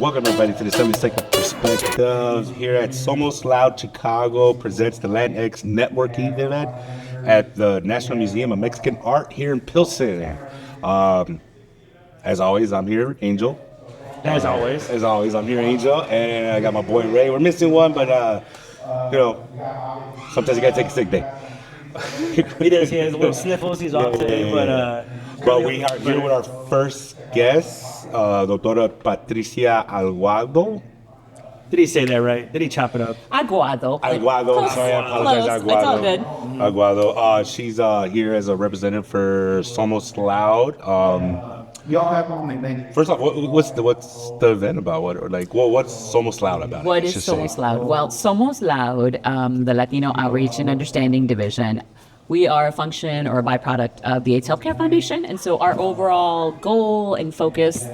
Welcome everybody to the 72nd Perspectives here at Somos Loud Chicago presents the Latinx networking event at the National Museum of Mexican Art here in Pilsen. As always, I'm here, Angel. As always, I'm here, Angel, and I got my boy Ray. We're missing one, but sometimes you gotta take a sick day. He has a little sniffles. He's off today, but we are here with our first guest, Doctora Patricia Aguado. Did he say that right? Did he chop it up? Aguado. Sorry, I apologize. Close. Aguado. It's all good. Aguado. She's here as a representative for Somos Loud. Y'all have only First off, what's the event about? What's Somos Loud about? What is Somos Loud? Well, Somos Loud, the Latino Outreach and Understanding Division, we are a function or a byproduct of the AIDS Healthcare Foundation. And so our overall goal and focus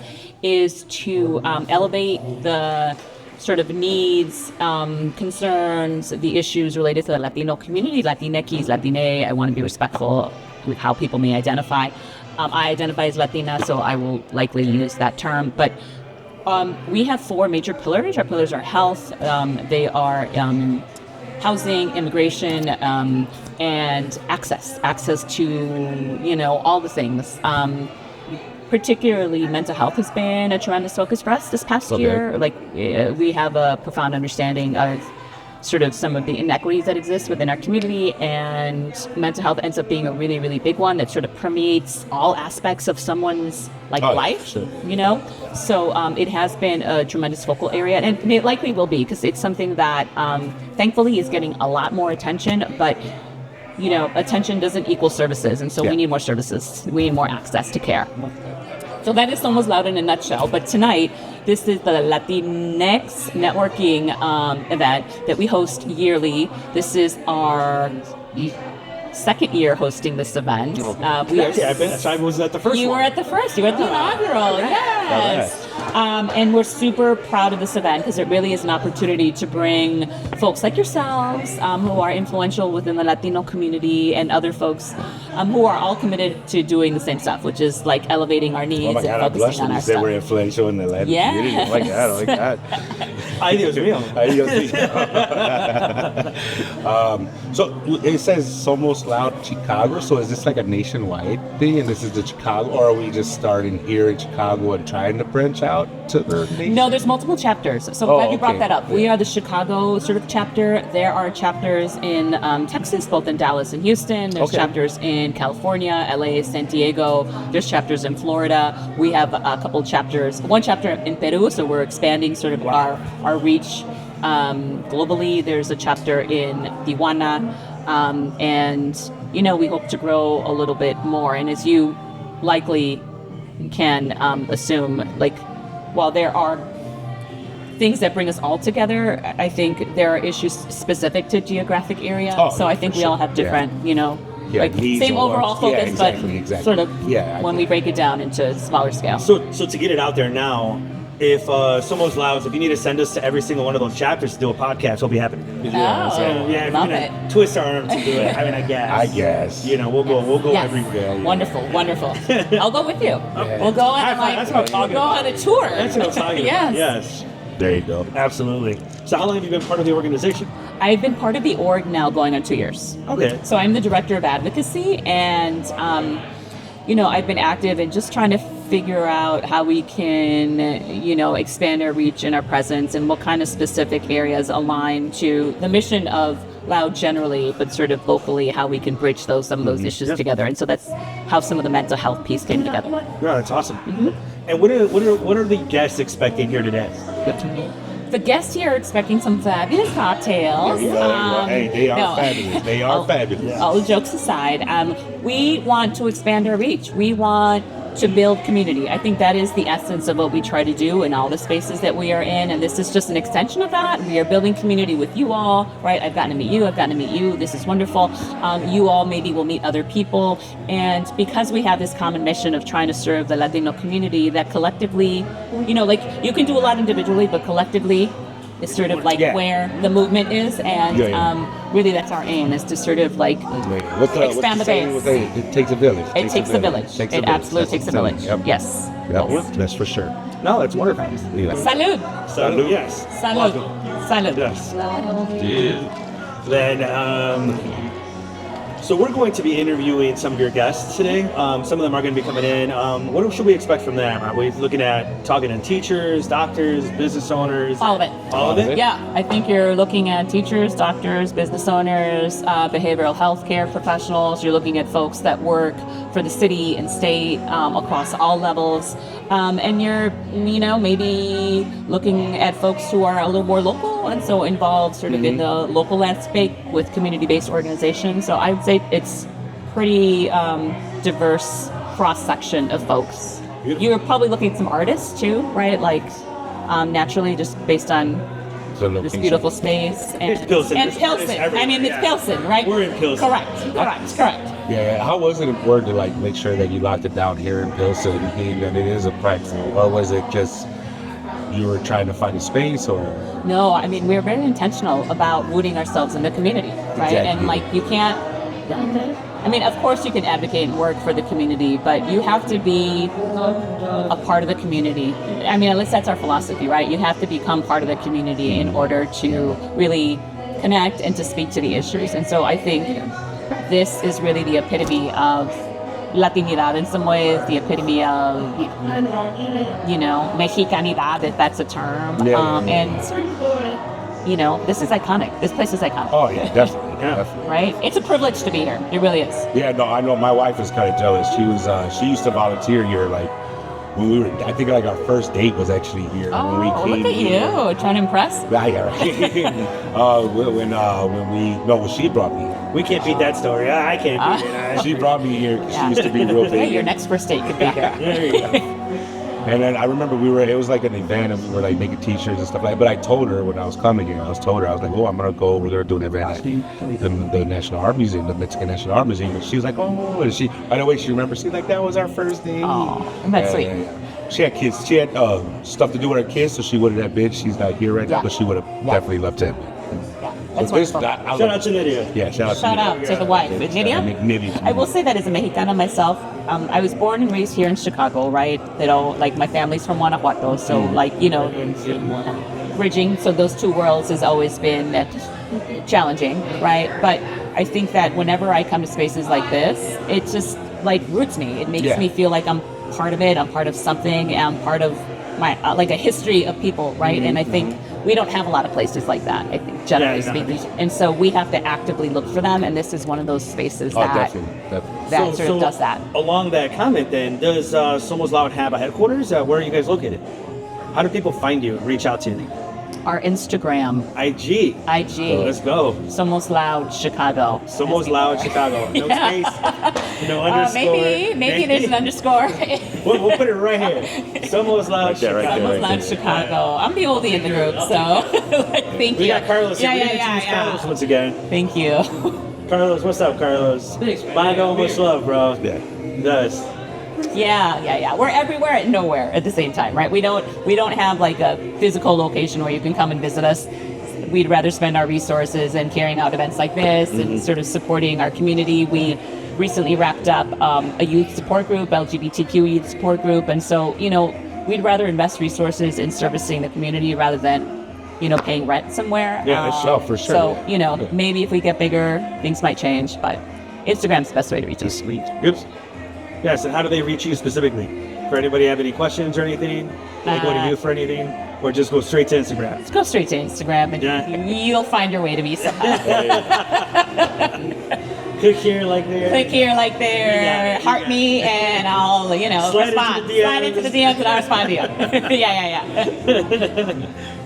is to elevate the sort of needs, concerns, the issues related to the Latino community, Latinx, Latine. I want to be respectful with how people may identify. I identify as Latina, so I will likely use that term. But we have four major pillars. Our pillars are health, they are housing, immigration, and access to, all the things. Particularly mental health has been a tremendous focus for us this past year. We have a profound understanding of sort of some of the inequities that exist within our community, and mental health ends up being a really, really big one that sort of permeates all aspects of someone's life, sure. So it has been a tremendous focal area, and it likely will be, because it's something that thankfully is getting a lot more attention, but attention doesn't equal services, and so we need more services. We need more access to care. So that is Somos Loud in a nutshell. But tonight, this is the Latinx networking event that we host yearly. This is our second year hosting this event. I was at the first You one. were at the first. You were at the inaugural. Yes. And we're super proud of this event because it really is an opportunity to bring folks like yourselves who are influential within the Latino community, and other folks who are all committed to doing the same stuff, which is elevating our needs and focusing on our They stuff. were influential in the Latin community. I like that. Dios mío. So it says Somos Loud Chicago. So is this like a nationwide thing, and this is the Chicago, or are we just starting here in Chicago and trying to branch out to the nation? No, there's multiple chapters. So I'm glad you brought that up. We are the Chicago sort of chapter. There are chapters in Texas, both in Dallas and Houston. There's chapters in California, LA, San Diego. There's chapters in Florida. We have a couple chapters, one chapter in Peru, so we're expanding sort of our reach globally. There's a chapter in Tijuana, and we hope to grow a little bit more. And as you likely can assume, while there are things that bring us all together, I think there are issues specific to geographic area. So I think we all have different, same overall focus, but sort of when we break it down into smaller scale. So to get it out there now, if Somos Loud, if you need to send us to every single one of those chapters to do a podcast, we'll be happy to do that. Oh, love it. Twist our arm to do it. I guess. We'll go Yes. everywhere. Wonderful. I'll go with you. We'll go on I'll go on a tour. That's what I'm talking about. Yes. There you go. Absolutely. So how long have you been part of the organization? I've been part of the org now going on 2 years. Okay. So I'm the director of advocacy, and I've been active in just trying to figure out how we can, expand our reach and our presence, and what kind of specific areas align to the mission of Loud generally, but sort of locally, how we can bridge some of those issues together. And so that's how some of the mental health piece came together. Yeah, that's awesome. Mm-hmm. And what are the guests expecting here today? The guests here are expecting some fabulous cocktails. Hey, they are fabulous. They are fabulous. All jokes aside, we want to expand our reach. We want to build community. I think that is the essence of what we try to do in all the spaces that we are in, and this is just an extension of that. We are building community with you all, right? I've gotten to meet you. This is wonderful. You all maybe will meet other people, and because we have this common mission of trying to serve the Latino community, that collectively, you can do a lot individually, but collectively, is sort of like Yeah. where the movement is, and really that's our aim, is to sort of like expand the base. It takes a village. It takes a village. It absolutely takes a village. Yep. Yes. Yep. Yes. That's for sure. No, that's wonderful. Yeah. Salud. Salud. Yes. Salud. Salud. Yes. Then, so we're going to be interviewing some of your guests today. Some of them are going to be coming in. What should we expect from them? Are we looking at talking to teachers, doctors, business owners? All of it. All of it? Yeah, I think you're looking at teachers, doctors, business owners, behavioral health care professionals. You're looking at folks that work for the city and state across all levels. And you're, maybe looking at folks who are a little more local and so involved sort of in the local landscape with community-based organizations. So I would say it's pretty diverse cross-section of folks. Beautiful. You're probably looking at some artists too, right? Like naturally, just based on this beautiful space. And It's Pilsen. And There's Pilsen. artists everywhere, I mean, it's yeah. Pilsen, right? We're in Pilsen. Correct. Yeah, how was it important to like make sure that you locked it down here in Pilsen, being that it is a practice, or was it just you were trying to find a space, or? No, I mean, we're very intentional about rooting ourselves in the community, right? Exactly. And like, you can't, I mean, of course you can advocate and work for the community, but you have to be a part of the community. I mean, at least that's our philosophy, right? You have to become part of the community in order to really connect and to speak to the issues. And so I think this is really the epitome of Latinidad in some ways, the epitome of, Mexicanidad, if that's a term. And, this is iconic. This place is iconic. Oh yeah, definitely, definitely. Right? It's a privilege to be here. It really is. Yeah, no, I know my wife is kind of jealous. She used to volunteer here, like when we were. I think like our first date was actually here when we came. Look at here. you, trying to impress. Yeah, when she brought me. We can't beat that story. I can't beat it. She brought me here. 'Cause Yeah. She used to be real Hey, big. your next first date could be here. There you go. And then I remember it was like an event, and we were like making t-shirts and stuff like that. But I told her when I was coming here, I was like, oh, we're going to do an event at the National Art Museum, the Mexican National Art Museum. And she was like, oh, and by the way, she remembers, she's like, that was our first date. Oh, that's sweet. She had kids. She had stuff to do with her kids, so she wouldn't have been. She's not here right now, but she would have definitely loved to have been. That's So this- wonderful. Shout out to Lydia. Yeah, shout Shout out out to the wife, Nidia. Nidia. I will say that as a Mexicana myself, I was born and raised here in Chicago, right? Like my family's from Guanajuato, so bridging, so those two worlds has always been challenging, right? But I think that whenever I come to spaces like this, it just like roots me. It makes me feel like I'm part of it. I'm part of something. I'm part of my like a history of people, right? And I think we don't have a lot of places like that, I think, generally speaking. And so we have to actively look for them, and this is one of those spaces that sort of does that. Along that comment then, does Somos Loud have a headquarters? Where are you guys located? How do people find you, reach out to you? Our Instagram, IG. Let's go. Somos Loud Chicago. Somos Loud Chicago. No space, no underscore. Maybe there's an underscore. We'll put it right here. Somos Loud Chicago. Somos Loud Chicago. I'm the oldie in the group, so thank you. We got Carlos here. Yeah. Carlos once again. Thank you. Carlos, what's up, Carlos? Bye, no much love, bro. Yeah. Does. Yeah. We're everywhere and nowhere at the same time, right? We don't have like a physical location where you can come and visit us. We'd rather spend our resources in carrying out events like this and sort of supporting our community. We recently wrapped up a youth support group, LGBTQ youth support group, and so we'd rather invest resources in servicing the community rather than paying rent somewhere. Yeah, for sure. So maybe if we get bigger, things might change, but Instagram's the best way to reach us. Oops. Yes, and how do they reach you specifically? For anybody have any questions or anything? They go to you for anything? Or just go straight to Instagram? Let's go straight to Instagram and you'll find your way to me somehow. Click here, like there. Click here, like there, heart me, and I'll, respond. Slide into the DMs and I'll respond to you. Yeah.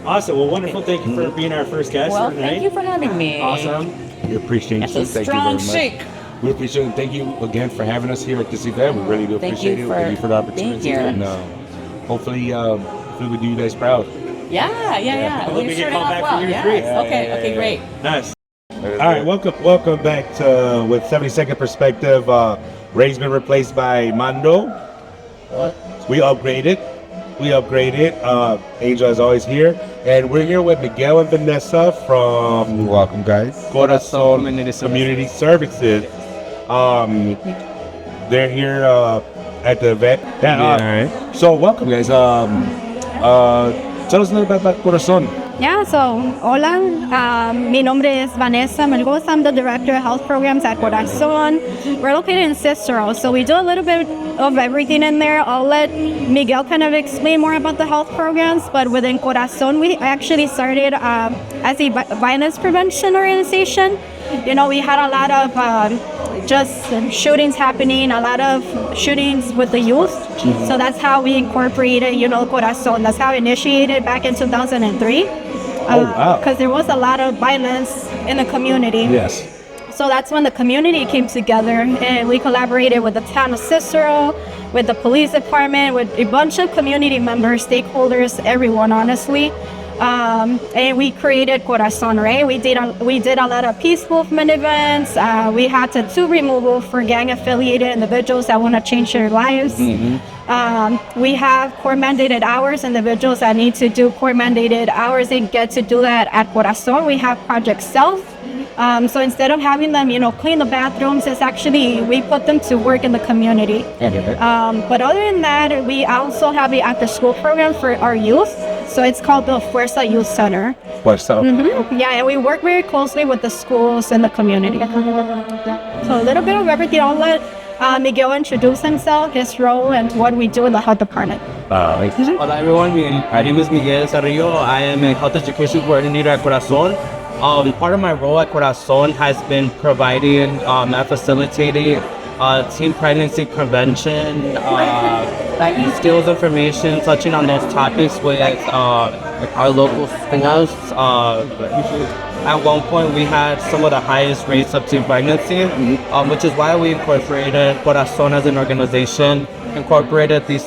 Awesome. Well, wonderful. Thank you for being our first guest Well, for tonight. thank you for having me. Awesome. We appreciate That's you. a Thank strong you very shake. much. We appreciate it. Thank you again for having us here at this event. We really do appreciate it. Thank you for the opportunity. being here. And hopefully we do you guys proud. Yeah. Hope you sure get called enough, back for year yes. 3. Okay, great. Nice. All right, welcome back to with 70-second perspective. Ray's been replaced by Mando. We upgraded. Angel is always here, And we're here with Miguel and Vanessa from Welcome, guys. Corazon Community Services. They're here at the event. So welcome, guys. Tell us a little bit about Corazon. Yeah, so hola, mi nombre es Vanessa Melgoza. I'm the Director of Health Programs at Corazon. We're located in Cicero, so we do a little bit of everything in there. I'll let Miguel kind of explain more about the health programs, but within Corazon, we actually started as a violence prevention organization. You know, we had a lot of just shootings happening, a lot of shootings with the youth. So that's how we incorporated, Corazon. That's how we initiated back in 2003. Because there was a lot of violence in the community. Yes. So that's when the community came together, and we collaborated with the town of Cicero, with the police department, with a bunch of community members, stakeholders, everyone, honestly. And we created Corazon, right? We did a lot of peace movement events. We had tattoo removal for gang-affiliated individuals that want to change their lives. We have court-mandated hours. Individuals that need to do court-mandated hours, they get to do that at Corazon. We have Project Self. So instead of having them, clean the bathrooms, it's actually, we put them to work in the community. But other than that, we also have the after-school program for our youth. So it's called the Fuerza Youth Center. Fuerza. Yeah, and we work very closely with the schools and the community. So a little bit of everything. I'll let Miguel introduce himself, his role, and what we do in the health department. Hola everyone, my name is Miguel Carrillo. I am a health education coordinator at Corazon. Part of my role at Corazon has been providing and facilitating teen pregnancy prevention, skills information, touching on those topics with our local schools. At one point, we had some of the highest rates of teen pregnancy, which is why we incorporated Corazon as an organization, incorporated these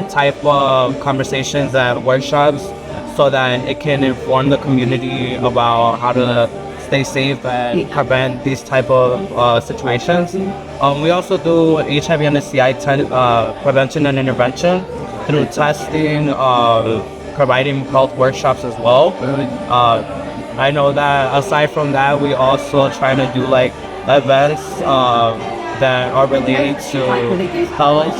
type of conversations and workshops so that it can inform the community about how to stay safe and prevent these type of situations. We also do HIV and STI prevention and intervention through testing, providing health workshops as well. I know that aside from that, we also try to do like events that are related to health.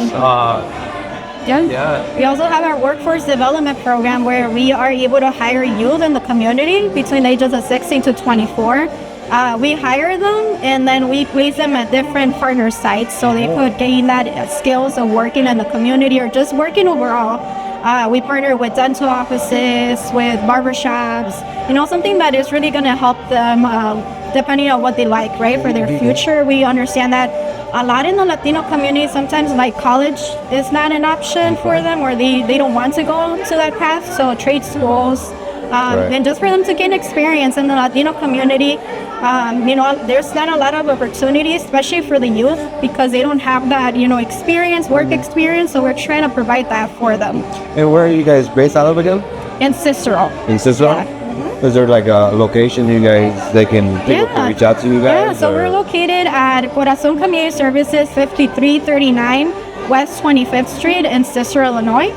We also have our workforce development program where we are able to hire youth in the community between the ages of 16 to 24. We hire them and then we place them at different partner sites so they could gain that skills of working in the community or just working overall. We partner with dental offices, with barbershops, something that is really going to help them depending on what they like, right, for their future. We understand that a lot in the Latino community, sometimes like college is not an option for them or they don't want to go to that path. So trade schools, and just for them to gain experience in the Latino community, there's not a lot of opportunity, especially for the youth, because they don't have that, experience, work experience. So we're trying to provide that for them. And where are you guys based out of again? In Cicero. In Cicero? Yeah. Is there like a location people can reach out to you guys? Yeah, so we're located at Corazon Community Services, 5339 West 25th Street in Cicero, Illinois.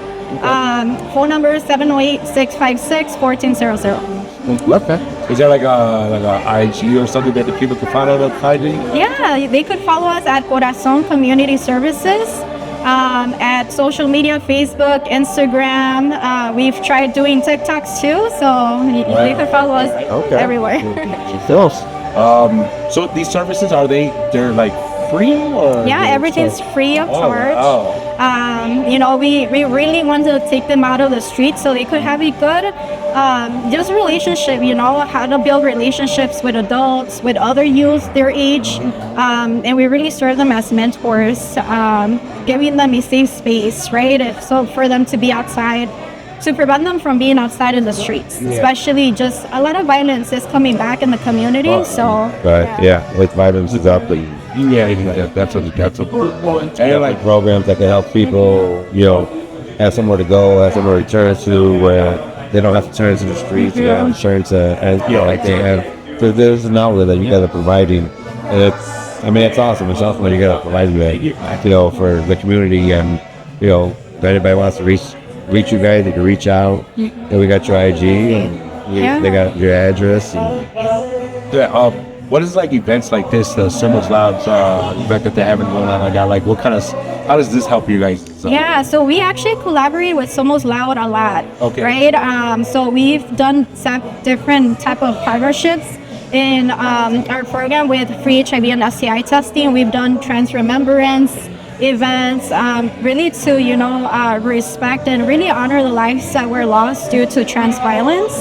Phone number is 708-656-1400. Okay. Is there like a IG or something that the people can find out on IG? Yeah, they could follow us at Corazon Community Services. At social media, Facebook, Instagram. We've tried doing TikToks too, so they could follow us everywhere. So these services, they're like free or? Yeah, everything's free of charge. Wow. We really want to take them out of the street so they could have a good just relationship, how to build relationships with adults, with other youth their age, and we really serve them as mentors, giving them a safe space, right? So for them to be outside, to prevent them from being outside in the streets, especially just a lot of violence is coming back in the community. With violence is up. That's a And like programs that can help people, have somewhere to go, have somewhere to turn to, where they don't have to turn to the streets, turn to, like they have. So there's an outlet that you guys are providing, and it's awesome. It's awesome that you guys are providing that, for the community, and if anybody wants to reach reach you guys, they can reach out. And we got your IG, and they got your address. And Yeah, what is like events like this, the Somos Loud event that they're having going on? Like what kind of, how does this help you guys? Yeah, so we actually collaborate with Somos Loud a lot. Okay. Right? So we've done some different type of partnerships in our program with free HIV and STI testing. We've done trans remembrance events, really to, respect and really honor the lives that were lost due to trans violence.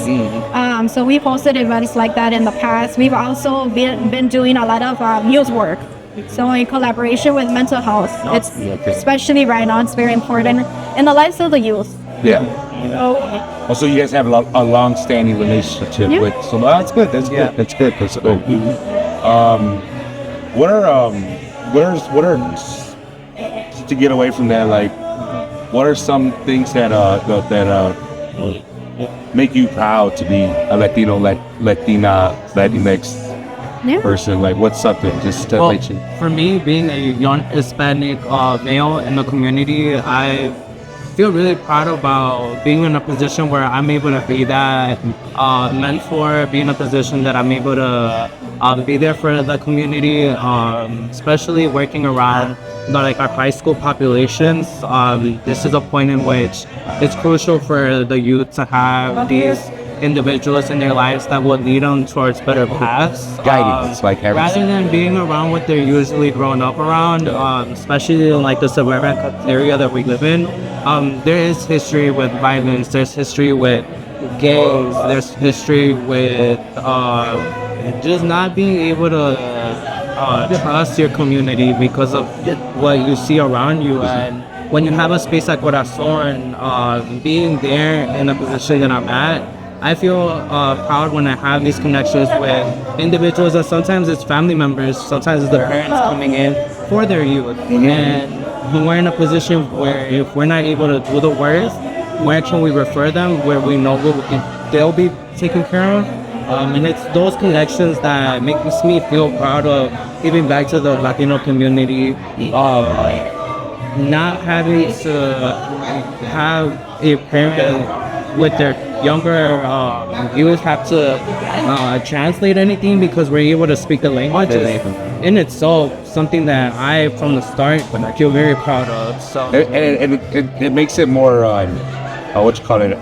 So we've hosted events like that in the past. We've also been doing a lot of youth work. So in collaboration with mental health, it's especially right now, it's very important in the lives of the youth. Yeah. Also, you guys have a long-standing relationship with, so that's good. That's good. That's good. That's good. What are to get away from that? Like, what are some things that make you proud to be a Latino, Latinx person? Like, what's something just to let you? For me, being a young Hispanic male in the community, I feel really proud about being in a position where I'm able to be that mentor, be in a position that I'm able to be there for the community, especially working around our high school populations. This is a point in which it's crucial for the youth to have these individuals in their lives that will lead them towards better paths. Guidance, rather than being around what they're usually grown up around, especially in the suburban area that we live in. There is history with violence, there's history with gangs, there's history with just not being able to trust your community because of what you see around you. And when you have a space like Corazon, being there in a position that I'm at, I feel proud when I have these connections with individuals that sometimes it's family members, sometimes it's the parents coming in for their youth. And when we're in a position where if we're not able to do the work, where can we refer them where we know they'll be taken care of? And it's those connections that makes me feel proud of giving back to the Latino community, not having to have a parent with their younger youth have to translate anything because we're able to speak the language. In itself, something that I, from the start, feel very proud of. So it makes it more,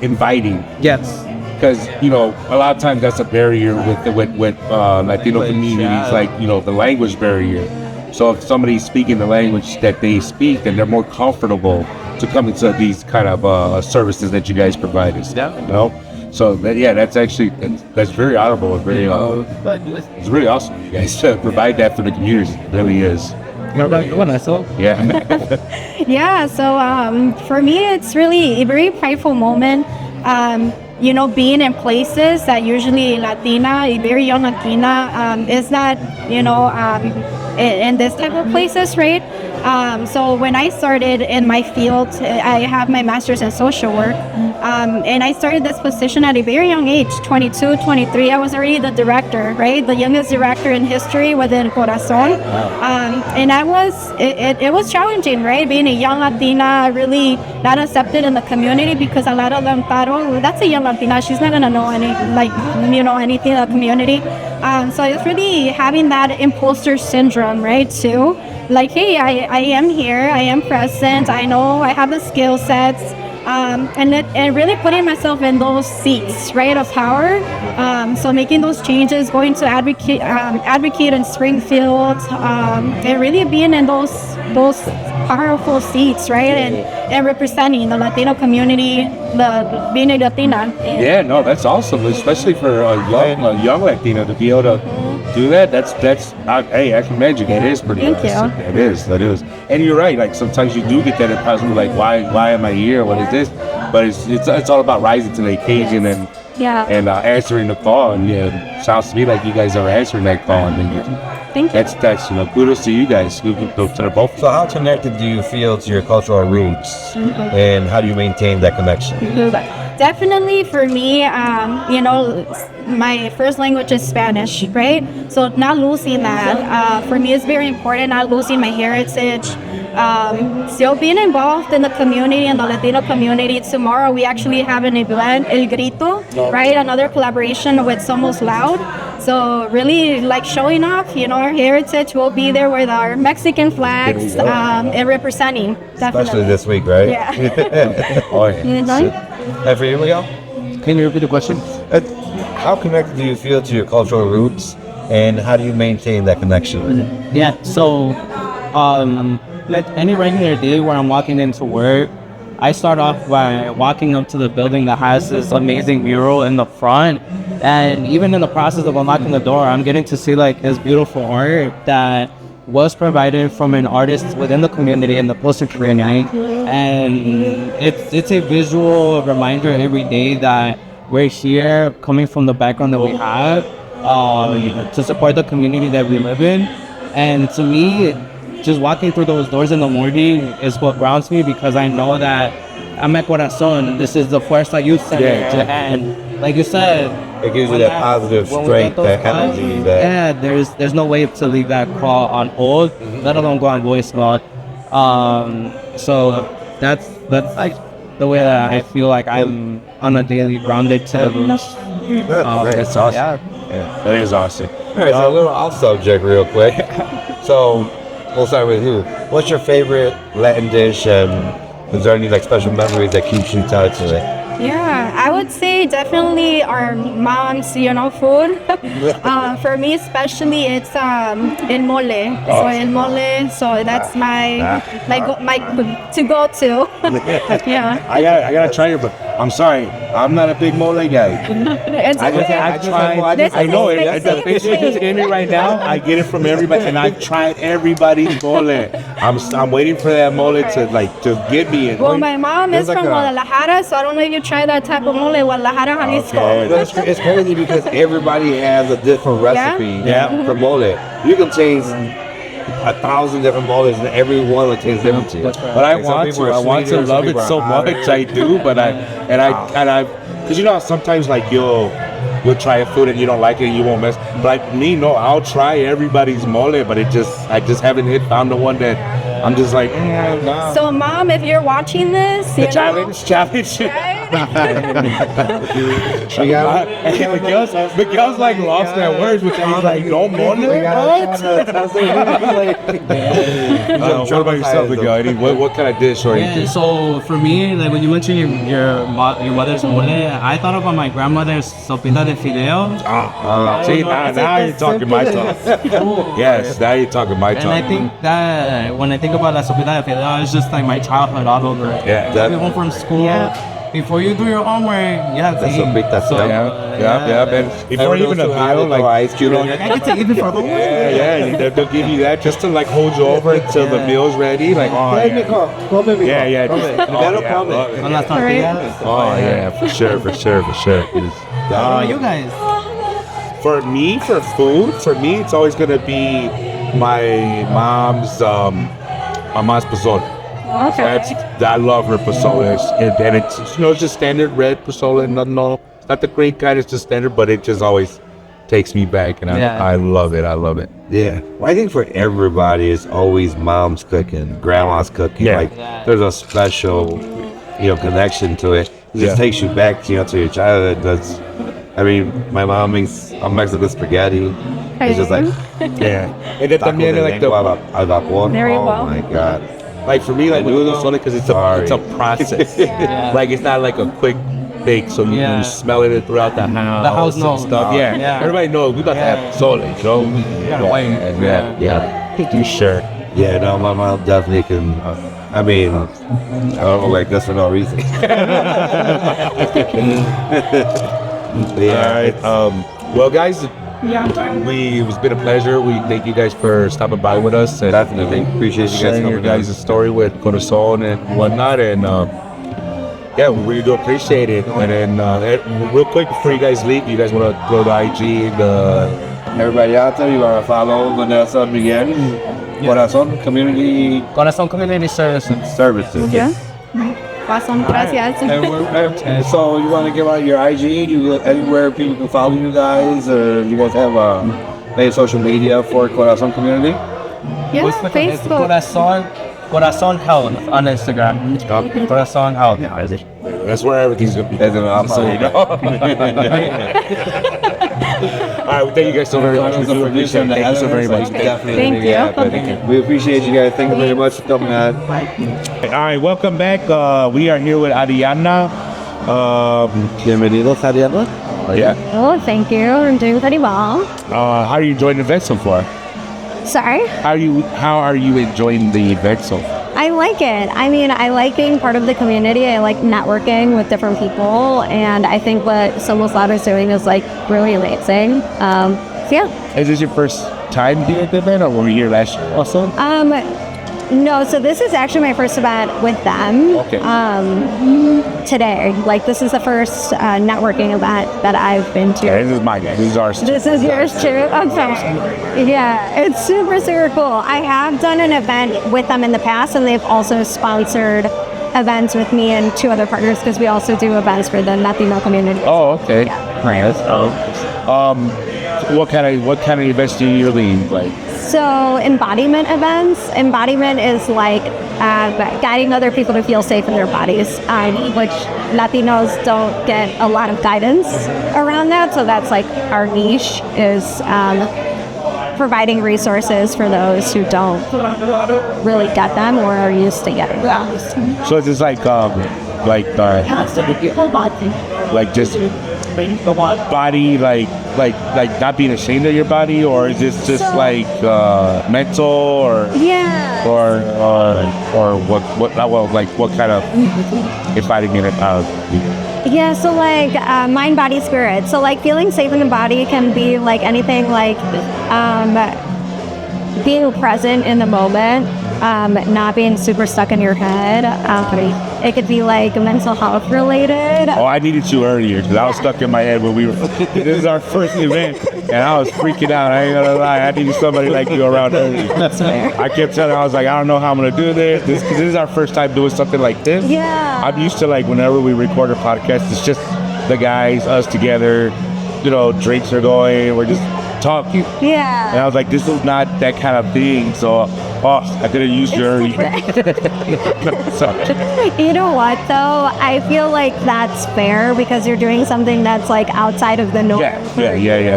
inviting. Yes. Because, a lot of times that's a barrier with Latino communities, the language barrier. So if somebody's speaking the language that they speak, then they're more comfortable to come into these kind of services that you guys provide us. So that's actually that's very honorable and very it's really awesome you guys to provide that for the community. It really is. Yeah. So for me, it's really a very prideful moment. Being in places that usually Latina, a very young Latina, is not, in this type of places, right? So when I started in my field, I have my master's in social work, and I started this position at a very young age, 22, 23. I was already the director, right? The youngest director in history within Corazon. And it was challenging, right? Being a young Latina, really not accepted in the community because a lot of them thought, oh, that's a young Latina, she's not gonna know anything in the community. So it's really having that imposter syndrome, right, too. Like, hey, I am here, I am present, I know I have the skill sets, and really putting myself in those seats, right, of power. So making those changes, going to advocate in Springfield, and really being in those powerful seats, right, and representing the Latino community, being a Latina. Yeah, no, that's awesome, especially for a young Latina to be able to do that. That's hey, I can imagine it is pretty awesome. It is. And you're right, like sometimes you do get that impression, like why am I here? What is this? But it's all about rising to the occasion and answering the call. And sounds to me like you guys are answering that call. Thank you. That's kudos to you guys, to the both. So how connected do you feel to your cultural roots, and how do you maintain that connection? Definitely for me, my first language is Spanish, right? So not losing that, for me is very important, not losing my heritage. still being involved in the community and the Latino community. Tomorrow we actually have an event, El Grito, right? Another collaboration with Somos Loud. So really like showing off, our heritage. We'll be there with our Mexican flags and representing. Definitely. Especially this week, right? Yeah. Oh, yeah. Mhm. And for you, Miguel? Can you repeat the question? How connected do you feel to your cultural roots, and how do you maintain that connection? Yeah, so like any regular day where I'm walking into work, I start off by walking up to the building that has this amazing mural in the front. And even in the process of unlocking the door, I'm getting to see like this beautiful art that was provided from an artist within the community in the post-Korean. And it's a visual reminder every day that we're here coming from the background that we have to support the community that we live in. And to me, just walking through those doors in the morning is what grounds me, because I know that I'm at Corazon. This is the Fuerza Youth Center. And like you said, It gives you that positive strength, that energy. Yeah, there's no way to leave that call on hold, let alone go on voicemail. So that's like the way that I feel like I'm on a daily grounded to. That's awesome. Yeah. That is awesome. All right, so a little off subject real quick. So we'll start with you. What's your favorite Latin dish, and is there any like special memories that keeps you tied to it? Yeah, I would say definitely our mom's, food. For me especially, it's el mole. So el mole, so that's my to go to. Yeah. I gotta try it, but I'm sorry, I'm not a big mole guy. It's okay. I've tried. This I is know it. spicy. The fish is just in it right now. I get it from everybody, and I've tried everybody's mole. I'm waiting for that mole to get me. Well, my mom is from Guadalajara, so I don't know if you try that type of mole, Guadalajara, Jalisco. Okay. It's crazy because everybody has a different recipe for mole. You can change 1,000 different moles, and every one will taste different to you. But I want to love it so much. I do, but I because sometimes like you'll try a food and you don't like it and you won't mess. But like me, no, I'll try everybody's mole, but I just haven't found the one that I'm just like. No. So, Mom, if you're watching this, challenge. Miguel's like lost their words, which he's like, no mole. What about yourself, Miguel? What kind of dish or anything? So for me, like when you mentioned your mother's mole, I thought about my grandmother's sopita de fideo. See, now you're talking my talk. Yes, now you're talking my talk. And I think that when I think about la sopita de fideo, it's just like my childhood all over. Yeah, coming home from school. Yeah. Before you do your homework, you have to eat. And before even a meal, like ice cube. I get to eat before the they'll give you that just to like hold you over until the meal's ready. Like, yeah. On las tortillas. Oh yeah, for sure. You guys. For me, it's always gonna be my mom's pozole. Okay. I love her pozole, and it's it's just standard red pozole. It's not the great kind. It's just standard, but it just always takes me back, and I love it. Yeah. Well, I think for everybody, it's always mom's cooking, grandma's cooking. Yeah. Like there's a special, connection to it. It just takes you back, to your childhood. My mom makes Mexican spaghetti. It's just like and then también like Very well. Oh my God. Like for me, like with pozole, because it's a process. Like it's not like a quick bake, so you smell it throughout the house. The house knows. Stuff. Yeah. Everybody knows we about to have pozole, You gotta wait. You sure? Yeah, no, my mom definitely can. I don't know, like this for no reason. All right. Well, guys. It's been a pleasure. We thank you guys for stopping by with us. And Definitely appreciate you guys sharing your coming guys' story with Corazon and whatnot. And we really do appreciate it. And then real quick before you guys leave, you guys want to throw the IG, Everybody out there, you want to follow Vanessa Miguel, Corazon Community Services. Yeah. Awesome. Gracias. And so you want to give out your IG? Anywhere people can follow you guys, or you guys have social media for Corazon Community? Yeah, Facebook. Corazon Corazon Health on Instagram. Corazon Health. That's where everything's gonna be. That's an awesome. All right, well, thank you guys so very much. We appreciate it. Thank you so very much. Thank you. We appreciate you guys. Thank you very much for coming out. All right, welcome back. We are here with Ariana. Bienvenidos, Ariana. Yeah. Oh, thank you. I'm doing pretty well. How are you enjoying the event so far? Sorry? How are you enjoying the event so far? I like it. I mean, I like being part of the community. I like networking with different people. And I think what Somos Loud is doing is like really amazing. So yeah. Is this your first time doing the event, or were you here last year also? No, so this is actually my first event with them. Okay. Today. Like, this is the first networking event that I've been to. Yeah, this is mine. This is ours. This is yours too? Okay. Yeah, it's super, super cool. I have done an event with them in the past, and they've also sponsored events with me and two other partners, because we also do events for the Latino community. Oh, okay. Yeah. What kind of events do you usually like? So embodiment events. Embodiment is like guiding other people to feel safe in their bodies, which Latinos don't get a lot of guidance around that. So that's like our niche, is providing resources for those who don't really get them or are used to getting them. So it's just like just body, like not being ashamed of your body, or is this just like mental, or Yeah. or what kind of inviting it out? Yeah, so like mind, body, spirit. So like feeling safe in the body can be like anything, like being present in the moment, not being super stuck in your head. It could be like mental health related. Oh, I needed you earlier because I was stuck in my head when we were. This is our first event, and I was freaking out. I ain't gonna lie. I needed somebody like you around early. That's fair. I kept telling her, I was like, I don't know how I'm gonna do this. This is our first time doing something like this. Yeah. I'm used to like whenever we record a podcast, it's just the guys, us together. You know, drinks are going. We're just talking. Yeah. And I was like, this is not that kind of thing. So, I could have used you early. Sorry. You know what though? I feel like that's fair because you're doing something that's like outside of the norm. Yeah,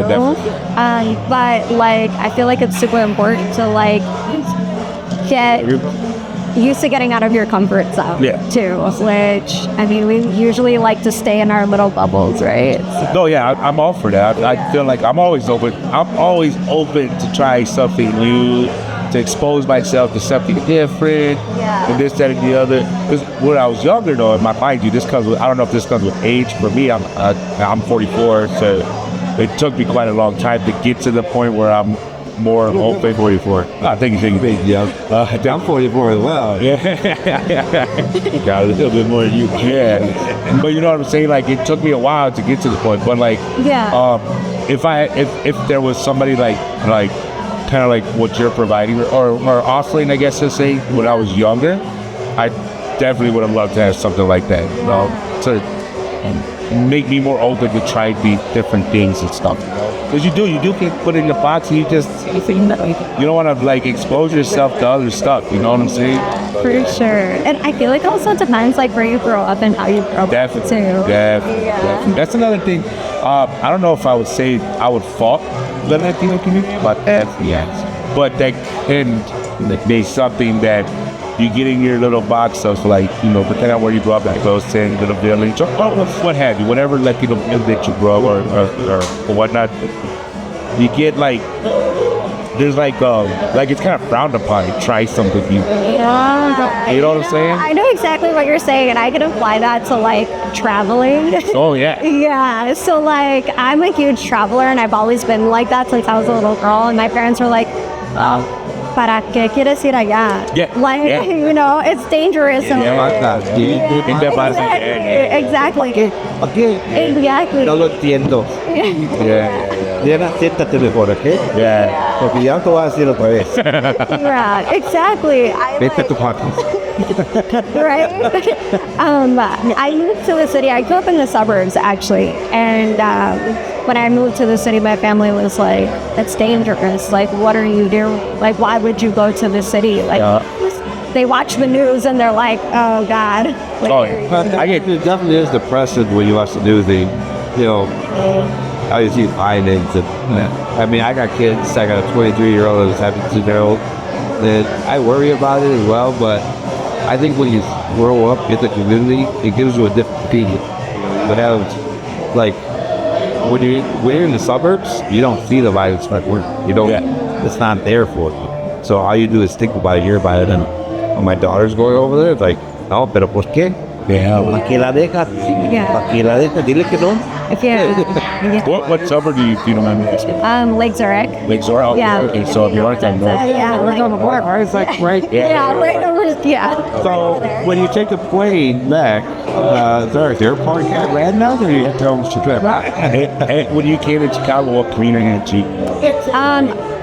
definitely. But like, I feel like it's super important to like get used to getting out of your comfort zone too. Which, I mean, we usually like to stay in our little bubbles, right? No, yeah, I'm all for that. I feel like I'm always open. I'm always open to try something new, to expose myself to something different, and this, that, and the other. Because when I was younger, though, mind you, this comes with, I don't know if this comes with age. For me, I'm 44, so it took me quite a long time to get to the point where I'm more open. 44. Thank you. Yeah. I'm 44 as well. Yeah. Got a little bit more than you. Yeah. But you know what I'm saying? Like, it took me a while to get to the point. But like, if there was somebody like kind of like what you're providing, or offering, I guess to say, when I was younger, I definitely would have loved to have something like that. You know, to make me more open to try these different things and stuff. Because you do get put in the box, and you don't want to like expose yourself to other stuff. You know what I'm saying? For sure. And I feel like it also depends like where you grow up and how you grow up Definitely. too. Definitely. That's another thing. I don't know if I would say I would fault the Latino community, but but that can be something that you get in your little box of, like, you know, depending on where you grow up, like those 10 little village, or what have you, whatever Latino that you grow up or whatnot, you get like, there's like it's kind of frowned upon to try something new. Yeah. You know what I'm saying? I know exactly what you're saying, and I can apply that to like traveling. Oh yeah. Yeah. So like, I'm a huge traveler, and I've always been like that since I was a little girl. And my parents were like, "¿Para qué quieres ir allá?" Yeah. Like, you know, it's dangerous. Exactly. Exactly. No lo entiendo. Yeah. Diana, siéntate mejor, ¿ok? Yeah. Porque ya te voy a decir otra vez. Yeah, exactly. Vete a tu podcast. Right? I moved to the city. I grew up in the suburbs, actually. And when I moved to the city, my family was like, "It's dangerous. Like, what are you doing? Like, why would you go to the city?" Like, they watch the news and they're like, oh God. Like, Oh, yeah. I get it definitely is depressing when you watch the news. I just use violence. I mean, I got kids. I got a 23-year-old and a 17-year-old. And I worry about it as well. But I think when you grow up in the community, it gives you a different opinion. But like when you're in the suburbs, you don't see the violence like you don't. It's not there for you. So all you do is think about it, hear about it. And when my daughter's going over there, it's like, no, pero ¿por qué? Yeah. ¿Para qué la dejas? ¿Para qué la dejas? Dile que no. Yeah. What suburb do you don't mind me asking? Lake Zurich. Lake Zurich? Oh, Yeah. Okay, so if you aren't that north. Yeah, Right on the border, right? It's like right. yeah, right over. Yeah. So when you take a plane back, is there a park at Radnor or you have to almost trip? When you came to Chicago, what community had you?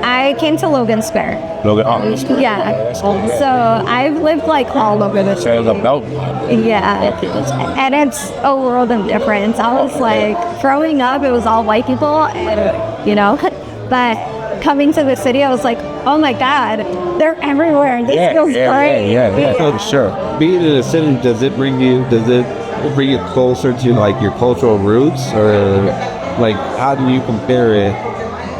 I came to Logan Square. Logan. Oh, Yeah. So I've lived like all over the so it was a belt. Yeah. Okay, that's cool. And it's a world of difference. I was like, growing up, it was all white people, but coming to the city, I was like, oh my God, they're everywhere. This feels great. Yeah, for sure. Being in a city, does it bring you closer to like your cultural roots, or like how do you compare it?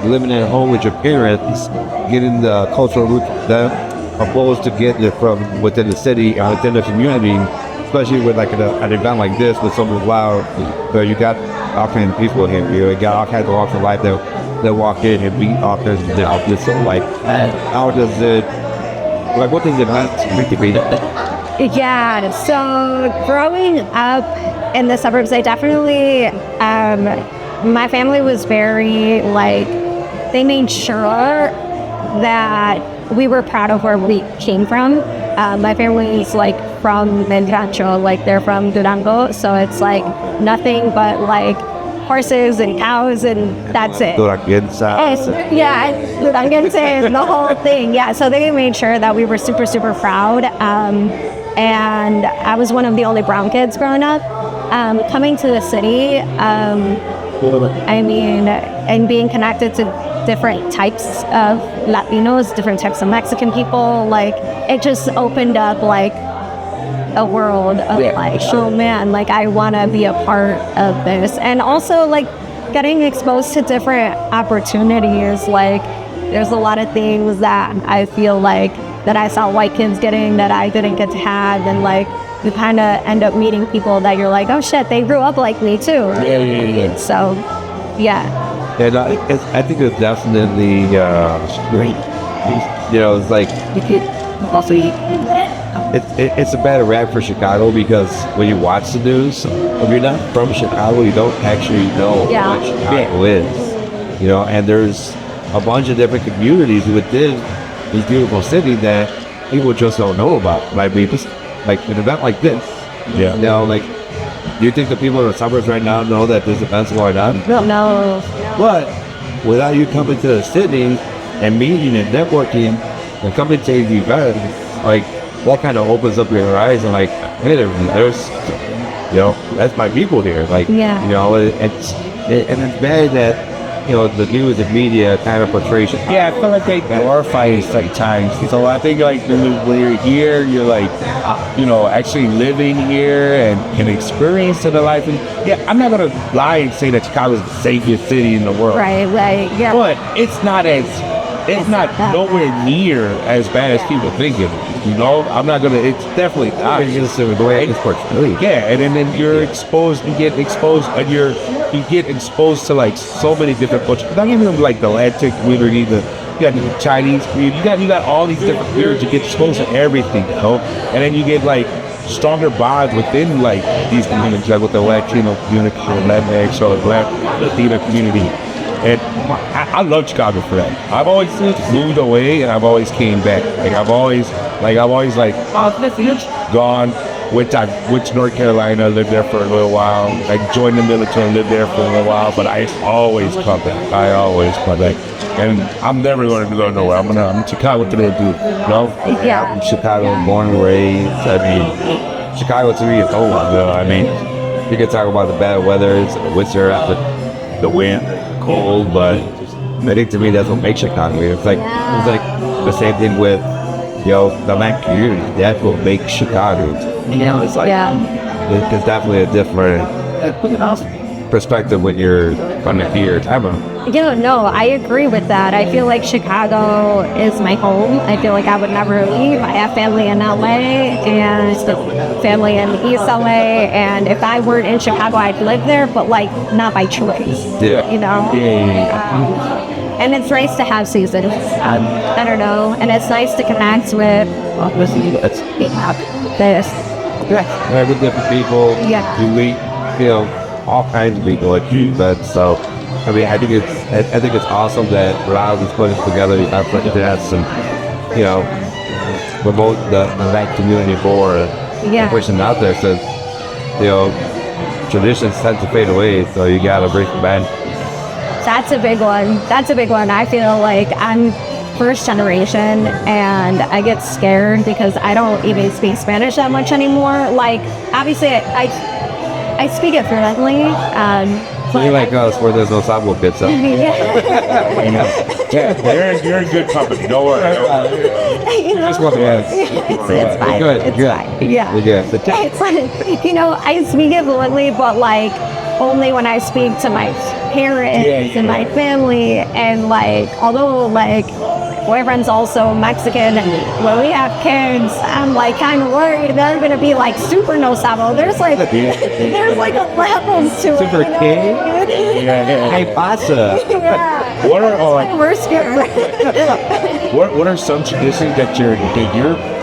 Living at home with your parents, getting the cultural roots of them, opposed to getting it from within the city or within the community, especially with like an event like this with Somos Loud, where you got all kinds of people here. You got all kinds of walks of life that walk in and meet all kinds of different. So like, how does it? Like, what does it mean to be? Yeah. So growing up in the suburbs, I definitely, my family was very like, they made sure that we were proud of where we came from. My family is like from Rancho, like they're from Durango, so it's like nothing but like horses and cows and that's it. Duranguense. Yeah, Duranguense and the whole thing. Yeah, so they made sure that we were super, super proud. And I was one of the only brown kids growing up. Coming to the city, and being connected to different types of Latinos, different types of Mexican people, like it just opened up like a world of like, oh man, like I want to be a part of this. And also like getting exposed to different opportunities. Like there's a lot of things that I feel like that I saw white kids getting that I didn't get to have, and like you kind of end up meeting people that you're like, oh shit, they grew up like me too. Yeah. So yeah. And I think it's definitely great. It's like it's a bad rap for Chicago, because when you watch the news, if you're not from Chicago, you don't actually know what Chicago is. And there's a bunch of different communities within this beautiful city that people just don't know about. Like an event like this. Yeah. Like, do you think the people in the suburbs right now know that this event's going on? No. But without you coming to the city and meeting and networking and coming to the event, like, what kind of opens up your eyes and like, hey, there's that's my people here. Like, it's bad that the news and media kind of portrays it. Yeah, I feel like they glorify it sometimes. So I think like when you're here, you're like, actually living here and can experience the life. And yeah, I'm not gonna lie and say that Chicago is the safest city in the world. Right, yeah. But it's not nowhere near as bad as people think it is. I'm not gonna. It's definitely not. The way it's portrayed. Yeah, and then you're exposed. You get exposed, and you get exposed to like so many different cultures. Not even like the Latin community, you got the Chinese community. You got all these different communities. You get exposed to everything, and then you get like stronger bonds within like these communities, like with the Latino community, or Latinx, or the Black Latino community. And I love Chicago for that. I've always moved away, and I've always came back. I've always gone. Went to North Carolina, lived there for a little while. I joined the military and lived there for a little while, but I always come back. And I'm never going to go nowhere. I'm in Chicago today, dude. Yeah. I'm Chicago, born and raised. Chicago to me is home. You can talk about the bad weather, it's the winter, the wind, cold, but I think to me that's what makes Chicago. It's like the same thing with the Black community, that's what makes Chicago. It's like, it's definitely a different perspective when you're from here. No, I agree with that. I feel like Chicago is my home. I feel like I would never leave. I have family in LA and family in East LA, and if I weren't in Chicago, I'd live there, but like not by choice. And it's nice to have seasons. I don't know, and it's nice to connect with this. With different people. You meet, all kinds of people like you. But so, I mean, I think it's awesome that Loud is putting together events and promote the Black community forward, pushing out there. So, traditions tend to fade away, so you gotta bring them back. That's a big one. I feel like I'm first generation and I get scared because I don't even speak Spanish that much anymore. Like, obviously I speak it fluently. So you're like us, where there's no sidewalk bits up. You're in good company. Don't worry. Just want to ask. It's fine. Good. It's fine. Yeah. It's fun. I speak it fluently, but like only when I speak to my parents and my family, and like although like boyfriend's also Mexican, and when we have kids, I'm like kind of worried they're gonna be like super no sabo. There's like a levels to super it. kid. Hey, pasa. What are We're scared. what are some traditions that your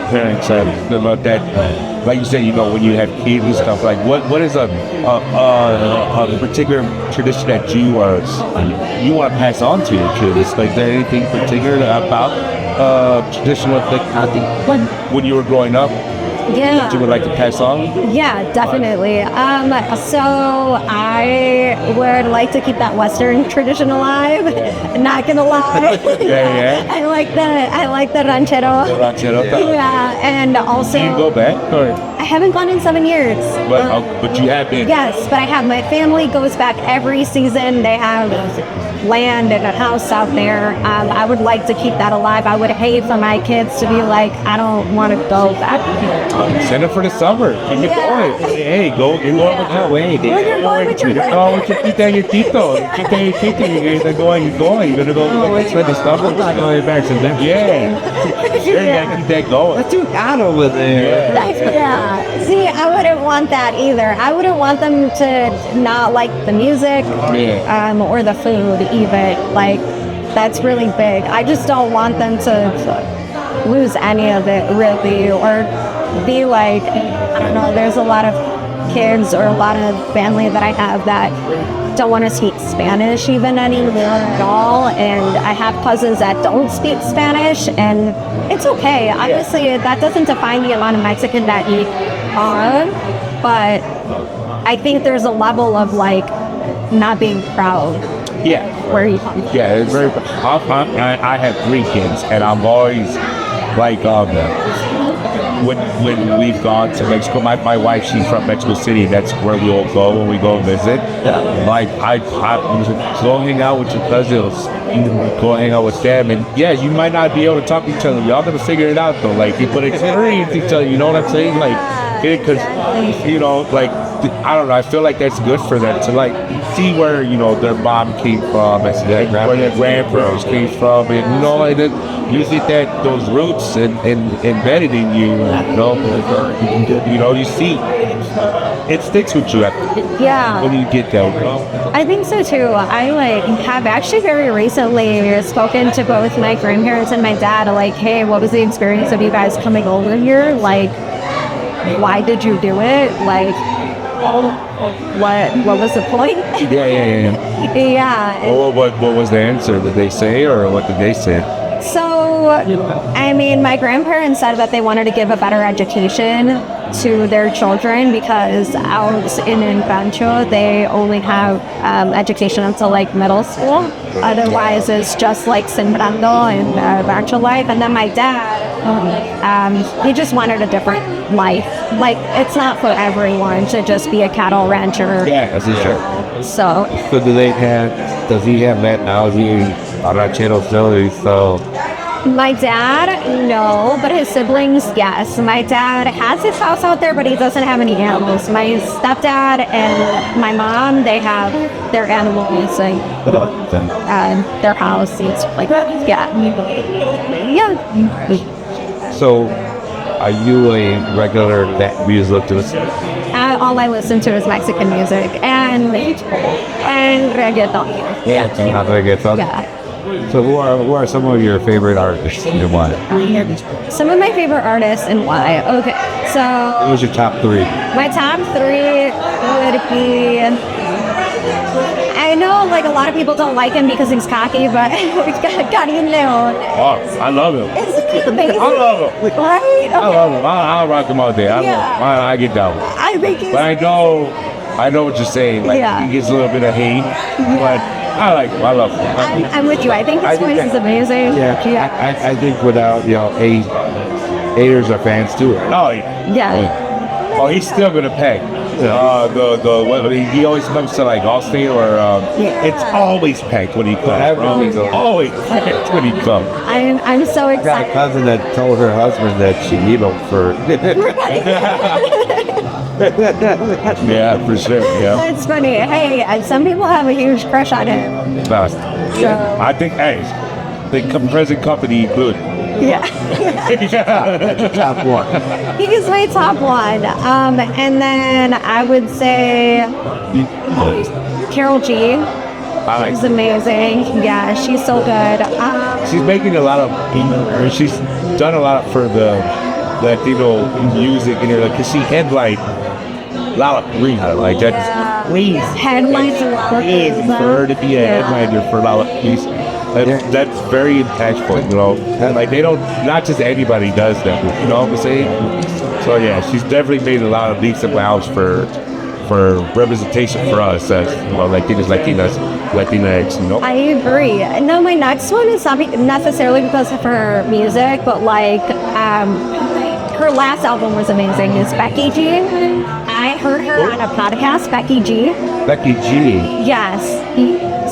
parents have about that? Like you said, when you have kids and stuff, like what is a particular tradition that you want to pass on to your kids? Like, is there anything particular about tradition with when you were growing up that you would like to pass on? Yeah, definitely. So I would like to keep that Western tradition alive. Not gonna lie. I like the ranchero. Yeah, and also. Do you go back? Or? I haven't gone in 7 years. But you have been. Yes, but I have. My family goes back every season. They have land and a house out there. I would like to keep that alive. I would hate for my kids to be like, I don't want to go back. Send it for the summer. Keep it going. Hey, go with that way. Well, you're going with your Quita your tito. You guys are going. You're gonna go spend the summer. Going back to them. Yeah. You gotta keep that going. What you got over there? Yeah. See, I wouldn't want that either. I wouldn't want them to not like the music or the food even. Like, that's really big. I just don't want them to lose any of it, really, or be like, I don't know, there's a lot of kids or a lot of family that I have that don't want to speak Spanish even anymore at all, and I have cousins that don't speak Spanish, and it's okay. Obviously, that doesn't define the amount of Mexican that you are, but I think there's a level of like not being proud. Where you come from. Yeah, it's very. I have 3 kids, and I'm always like when we've gone to Mexico. My wife, she's from Mexico City. That's where we all go when we go visit. Like I go hang out with your cousins, go hang out with them, and you might not be able to talk to each other. Y'all gonna figure it out though. Like, you put experience each other. You know what I'm saying? Like, because like. I don't know. I feel like that's good for them to like see where their mom came from, and where their grandparents came from, and and then you see that those roots and embedded in you. You see it sticks with you. When you get there. I think so too. I have actually very recently spoken to both my grandparents and my dad. Like, hey, what was the experience of you guys coming over here? Like, why did you do it? Like, what was the point? Yeah. What was the answer? Did they say, or what did they say? So, I mean, my grandparents said that they wanted to give a better education to their children because out in Rancho, they only have education until like middle school. Otherwise, it's just like Sembrando and Rancho life. And then my dad, he just wanted a different life. Like, it's not for everyone to just be a cattle rancher. Yeah, that's true. So does he have that now? Is he a ranchero still? So My dad, no, but his siblings, yes. My dad has his house out there, but he doesn't have any animals. My stepdad and my mom, they have their animals, like their house, things like that. Yeah. So, are you a regular that music to listen? All I listen to is Mexican music and reggaeton. Not reggaeton. Yeah. So, who are some of your favorite artists and why? Some of my favorite artists and why. Okay, so What was your top three? my top three would be. I know, like, a lot of people don't like him because he's cocky, but Carino. Oh, I love him. It's amazing. I love him. Right? I love him. I'll rock him all day. I get down with him. I think he's. But I know what you're saying. Like, Yeah. he gets a little bit of hate, but I like him. I love him. I'm with you. I think his voice is amazing. I think without haters are fans too. Right? Oh, yeah. Yeah. Oh, he's still gonna pay. He always comes to like Allstate or it's always packed when he comes. Bro. It's always packed when he comes. I'm so I got a excited. cousin that told her husband that she need him for. Yeah, for sure. Yeah. It's funny. Hey, some people have a huge crush on him. I think, the present company included. Yeah. Top one. He's my top one. And then I would say Carol G. She's amazing. Yeah, she's so good. She's making a lot of, she's done a lot for the Latino music in here, like, cause she headlined Lollapalooza, like that's crazy. Headlines are Crazy for her to be a headliner for Lollapalooza. That's very impactful, you know. And like not just anybody does that, you know what I'm saying? So yeah, she's definitely made a lot of leaps and bounds for representation for us as Latinas, Latinx, you know. I agree. No, my next one is not necessarily because of her music, but like her last album was amazing. Is Becky G. I heard her on a podcast, Becky G. Becky G. Yes.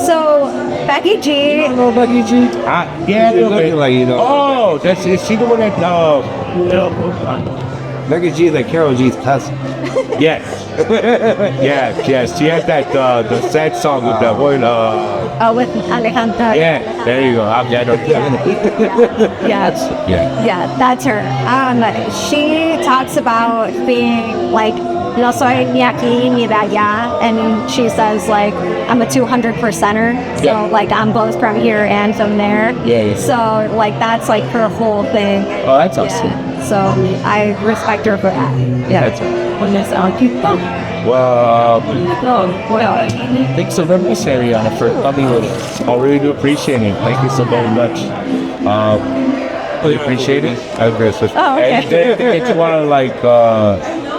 So Becky G. Oh, Becky G. Yeah, Like, oh, is she the one that? Becky G is like Carol G's cousin. Yes. yes. She had that the sad song with the one. With Alejandra. Yeah, there you go. Yeah, that's her. She talks about being like, no soy ni aquí ni de allá, and she says like, I'm a 200%er, so like I'm both from here and from there. Yeah. So like that's like her whole thing. Oh, that's awesome. So I respect her for that. Yeah. Well, thanks so very much, Ariana, for coming with us. I really do appreciate it. Thank you so very much. Really appreciate it. Oh, okay. And if you want to like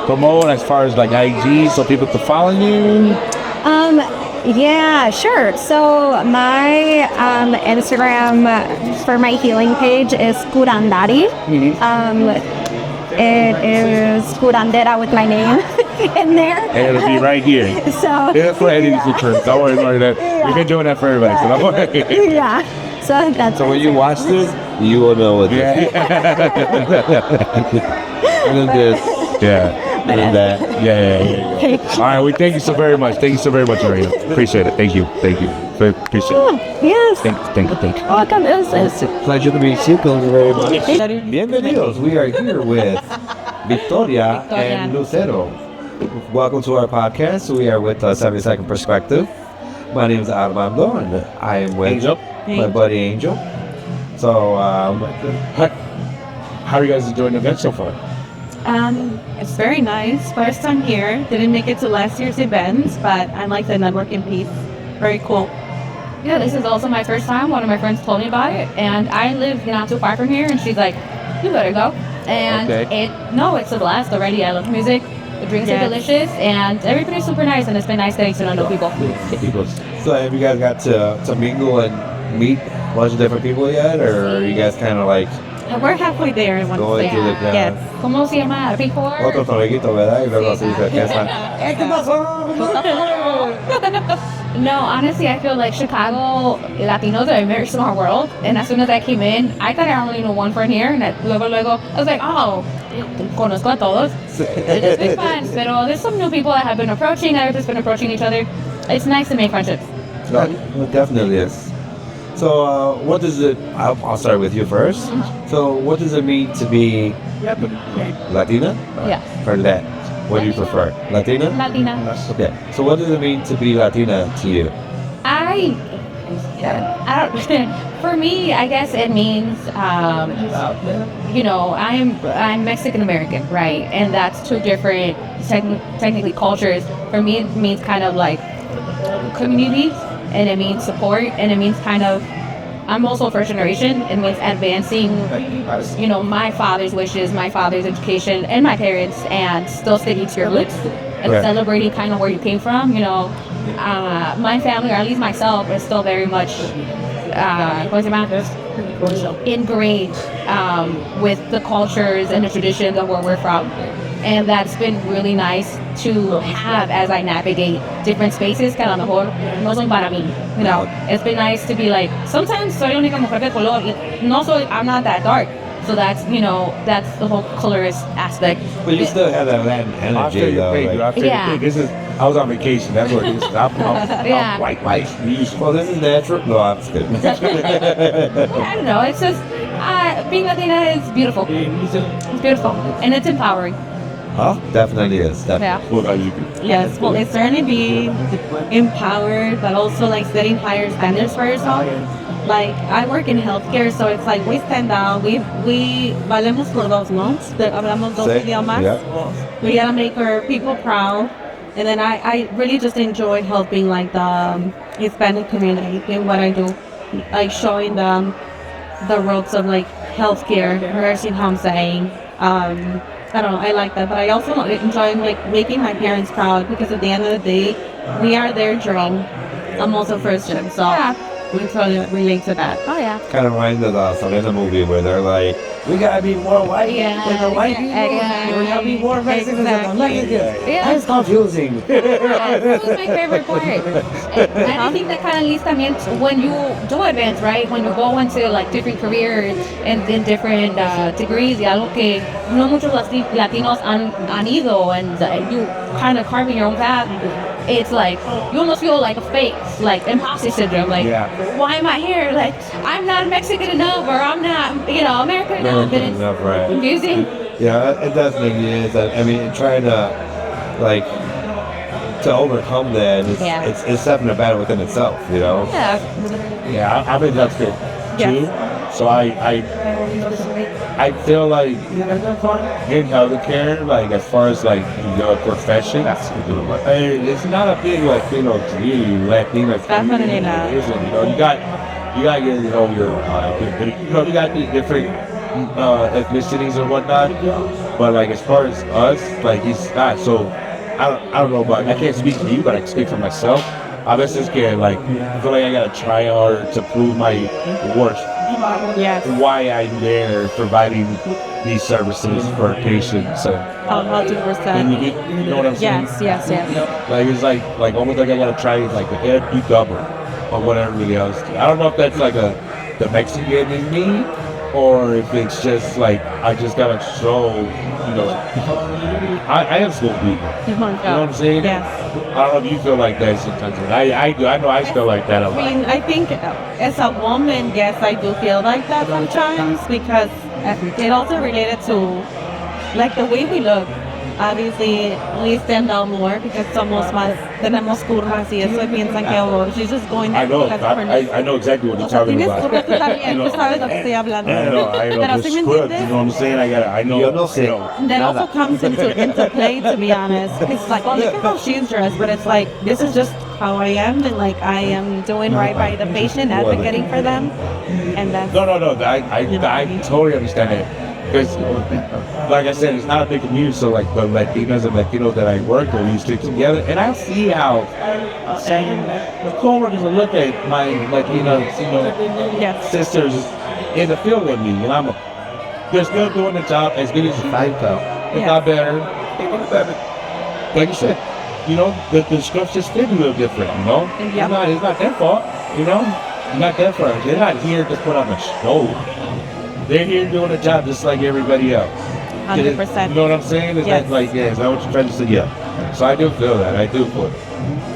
promote as far as like IG so people can follow you. Yeah, sure. So my Instagram for my healing page is Curandari. It is curandera with my name in there. And it'll be right here. So It's for Eddie's return. Don't worry about that. We've been doing that for everybody, so don't worry. yeah. So that's So when you watch this, you will know what this is. And then this. Yeah. And then that. Yeah. All right, we thank you so very much. Thank you so very much, Arena. Appreciate it. Thank you. Very appreciate it. yes. Thank you. Welcome. It's Pleasure to meet you. Thank you very much. Bienvenidos. We are here with Victoria and Lucero. Welcome to our podcast. We are with 70-Second Perspective. My name is Armando, and I am with my buddy Angel. So, how are you guys enjoying the event so far? It's very nice. First time here. Didn't make it to last year's events, but I like the networking piece. Very cool. Yeah, this is also my first time. One of my friends told me about it, and I live not too far from here, and she's like, you better go. And it's a blast already. I love music. The drinks are delicious, and everybody's super nice, and it's been nice getting to know new people. So have you guys got to mingle and meet a bunch of different people yet, or are you guys kind of like We're halfway there, I want to Going say. to the Yes. ¿Cómo se llama? Before? Otro torreguito, ¿verdad? Y luego así se empieza. ¿Qué pasó? No, honestly, I feel like Chicago Latinos are a very small world. And as soon as I came in, I thought I only knew one friend here. And luego, I was like, oh, conozco a todos. It's been fun. Pero there's some new people that have been approaching. I've just been approaching each other. It's nice to make friendships. No, it definitely is. So, what does it? I'll start with you first. So, what does it mean to be Latina? Yeah. Or Lat? What do you prefer? Latina? Latina. Okay. So, what does it mean to be Latina to you? I don't. For me, I guess it means, you know, I'm Mexican American, right? And that's two different, technically cultures. For me, it means kind of like community, and it means support, and it means kind of. I'm also first generation. It means advancing, you know, my father's wishes, my father's education, and my parents, and still sticking to your roots and Right. celebrating kind of where you came from. You know, my family, or at least myself, is still very much ingrained with the cultures and the traditions of where we're from. And that's been really nice to have as I navigate different spaces que a lo mejor no son para mí. You know, it's been nice to be like, sometimes soy la única mujer de color. No soy, I'm not that dark. So that's, you know, that's the whole colorist aspect. But you still have that Latin I'll feel energy, your though. pain, dude. I'll Like, feel your pain. I was on vacation. That's what it is. Yeah. I'm white. well, this is natural. No, I'm just kidding. I don't know. It's just, being Latina is beautiful. It's beautiful. And it's empowering. Huh? Definitely is. Definitely. Yeah. What about you? Yes, well, it's certainly being empowered, but also like setting higher standards for yourself. Like, I work in healthcare, so it's like we stand out, we valemos por dos, ¿no? Hablamos dos Sí, idiomas. yeah. We gotta make our people proud. And then I really just enjoy helping like the Hispanic community in what I do. Like showing them the ropes of like healthcare, nursing home setting. I don't know, I like that, but I also enjoy like making my parents proud because at the end of the day, we are their dream. I'm also first gen, so we totally relate to that. Oh, yeah. Kind of reminds me of the Selena movie where they're like, we gotta be more white than the white people. We gotta be more Mexican than the Mexicans. Yeah. It's confusing. That was my favorite part. And I think that kind of leads también when you do advance, right? When you go into like different careers and in different degrees, y algo que no muchos Latinos han ido, and you kind of carving your own path. It's like you almost feel like a fake, like imposter syndrome. Like, why am I here? Like, I'm not Mexican enough, or I'm not, you know, American enough. And it's Enough, right. confusing. Yeah, it definitely is. I mean, trying to, like, to overcome that, it's definitely a battle within itself, you know? Yeah. Yeah, I think that's good too. So I feel like in healthcare, like as far as like your profession, it's not a big Latino community. Latino community isn't. You know, you got to get you know you got the different ethnicities and whatnot. But like as far as us, like it's not. So I don't know, but I can't speak for you, but I can speak for myself. A veces que like I feel like I gotta try hard to prove my worth. Yes. Why I'm there providing these services for patients. So, 100%. you know what I'm saying? Yes. Like it's like almost like I gotta try like do double or whatever really else. I don't know if that's like the Mexican in me or if it's just like I just gotta show, you know, I am school people. You know what I'm saying? Yes. I don't know if you feel like that sometimes. I do. I know I feel like that a lot. I mean, I think as a woman, yes, I do feel like that sometimes because it also related to like the way we look. Obviously, we stand out more because tenemos curvas y eso y piensan que oh, she's just going I know. that's her I know exactly what you're talking tienes about. curvas tú también, tú sabes lo que estoy hablando. I know. Pero The sí me script, entiendes? you know what I'm saying? I know. Yo no sé. That also comes into play, to be honest. It's like, oh, look at how she's dressed, but it's like, this is just how I am, and like I am doing right by the patient, advocating for them, and that's No. I totally understand it. Because, like I said, it's not a big community, so like the Latinas and Latinos that I work with, we stick together, and I see how the coworkers will look at my Latinas, you know, sisters in the field with me, and I'm they're still doing the job as good as the Seinfeld. It's not better. It's better. Like you said, you know, the scripts just fit a little different, you know? It's not their fault, you know? It's not their fault. They're not here to put on a show. They're here doing a job just like everybody else. 100%. You know what I'm saying? Is Yes. that like, yeah, is that what you're trying to say? Yeah. So I do feel that. I do feel it.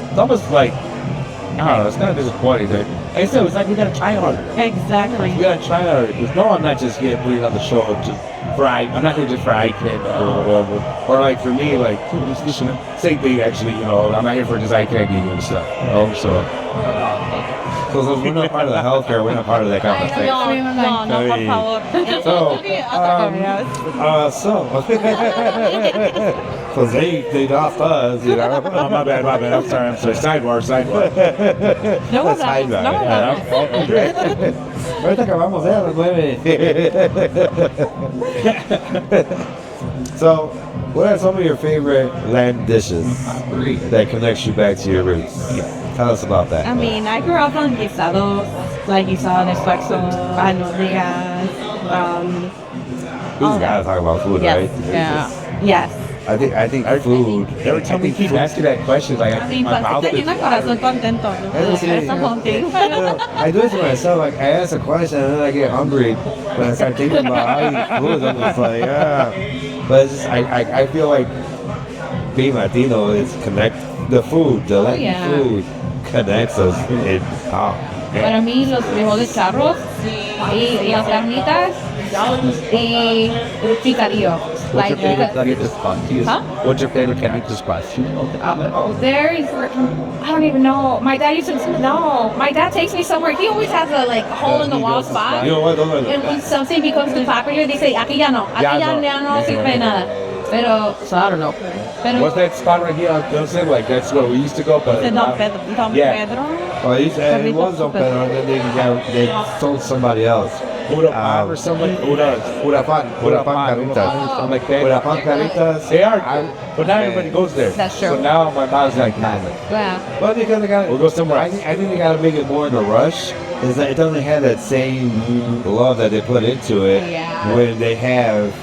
It's almost like, I don't know, it's kind of disappointing that, like I said, it's like we gotta try harder. Exactly. We gotta try harder. Because no, I'm not just here putting on the show just for I'm not here just for eye candy or whatever. Or like for me, like, same thing actually, you know, I'm not here for just eye candy and stuff. You know, so we're not part of the healthcare, we're not part of that conversation. No, por favor. So they off us, you know. oh, my bad, I'm sorry. Sidebar. No, Ahorita acabamos de las 9. So, what are some of your favorite land dishes that connects you back to your roots? Tell us about that. I mean, I grew up on guisados, like guisado de sexo, panuelias. We gotta talk about food, Yes. right? Yeah. Yes. I think food. Every time we keep asking that question, like, I mean, my pues mouth sí is... tiene corazón contento, ¿no? Eso sí, Eso contigo, pero- I do it to myself. Like I ask a question and then I get hungry when I start thinking about how I eat food. I'm just like, But it's just, I feel like being Latino is connect the food, the Latin food connects us. Para mí los frijoles charros y las carnitas y el picadillo. What's your favorite carnita spot? Huh? What's your favorite carnita spot? There's, I don't even know. My dad used to, no, my dad takes me somewhere. He always has a like hole in the wall spot. You know what? And when something becomes too popular, they say, aquí ya no sirve nada. Pero, so I don't know. Pero, What's that spot right here on Pilsen? Like, that's where we used to go, but... Don Pedro. Yeah. Well, it was Don Pedro, and then they sold somebody else. Urapan or somebody? Urapan Caritas. Something like that. Urapan Caritas. They are, but not everybody goes there. That's true. So now my mom's like, nah. yeah. Well, because they got We'll go somewhere else. I think they got to make it more in a rush. Is that it doesn't have that same love that they put into it Yeah. when they have,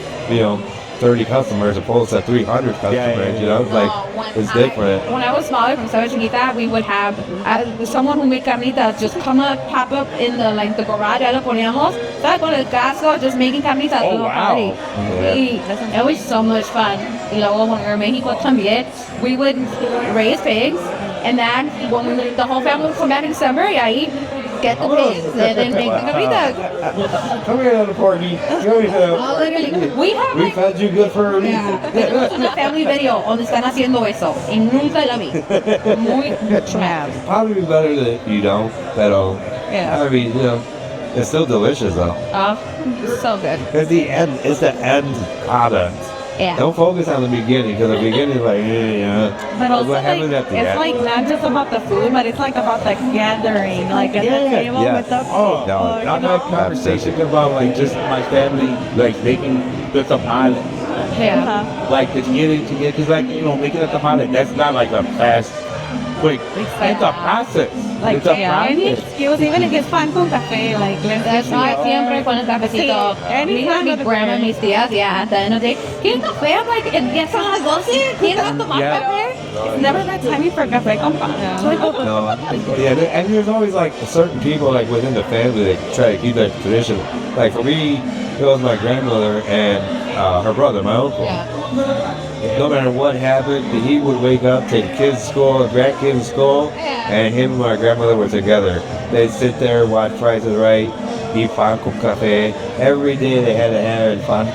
30 customers opposed to 300 customers. You know, it's like it's different. When I was smaller, from Estaba Chiquita, we would have someone who made carnitas just pop up in the garage. Ya lo poníamos, ¿sabes? Con el casco, just making carnitas. Oh, little wow. party. Y it was so much fun. Y luego when we were in Mexico también, we would raise pigs, and then when the whole family would come back in December, y ahí get the pigs and then make the carnitas. Come here, little porky. Come here. We have We like fed you good for a reason. tenemos una family video donde están haciendo eso y nunca la vi. Muy trash. Probably be better that you don't. Pero, Yeah. I mean, it's still delicious though. So good. It's the end product. Yeah. Don't focus on the beginning, because the beginning is like, But also, what happens like, at the it's end? like not just about the food, but it's like about the gathering, like at the table yeah. with the Oh, No, you I've know? had conversations about, like, just my family, like, making the tamale. Yeah. Like, to get it, because, like, making a tamale, that's not, like, a fast, quick. It's a process. Like, It's a any process. excuse, even if it's pan con café, like, let's That's get why you- siempre con el cafecito. Sí, anytime Mi of the grandma, day. mis tías, yeah, at the end of the day, ¿quieren café? I'm like, ya son las 12, ¿quieren tomar Yeah. café? It's never that timing for café con pan. No, and there's always like certain people like within the family that try to keep that tradition. Like for me, it was my grandmother and her brother, my uncle. Yeah. No matter what happened, he would wake up, take the kids to school, grandkids to school, and him and my grandmother were together. They'd sit there, watch Price is Right, eat pan con café. Every day they had to have pan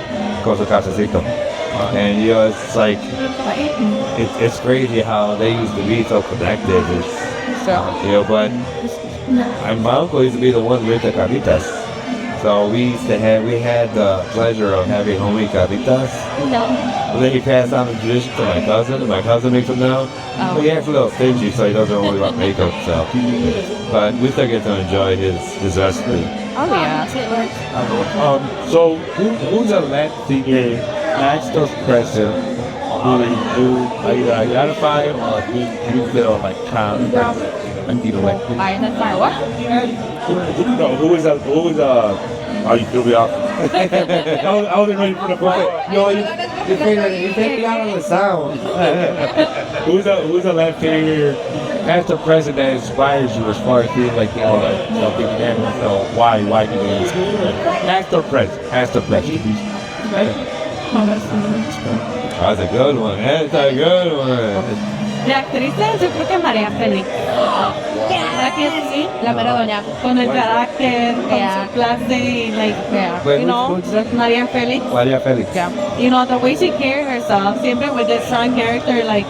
con su cafecito. And it's like, it's crazy how they used to be so connected. But my uncle used to be the one with the carnitas. So we had the pleasure of having homemade carnitas. No. But then he passed on the tradition to my cousin, and my cousin makes them now. But he acts a little stingy, so he doesn't really want to make them. So, but we still get to enjoy his recipe. Oh, yeah. So, who's a Latino national president who either identify or you feel like calm and be elected? Identify what? Who is a Oh, you threw me off. I wasn't ready for the point. Yo, you take me out on the sound. Who's the left-hander past the president that inspires you as far as being like, thinking that, why do you do this? Past the president. That's a good one. That's a good one. De actrices, yo creo que María Félix. ¿Verdad que sí? La mera doña. Con el carácter, con Yeah. su clase, y like, Wait, you know, who's that? María Félix. María Félix. Yeah. You know, the way she carried herself, siempre with this strong character, like,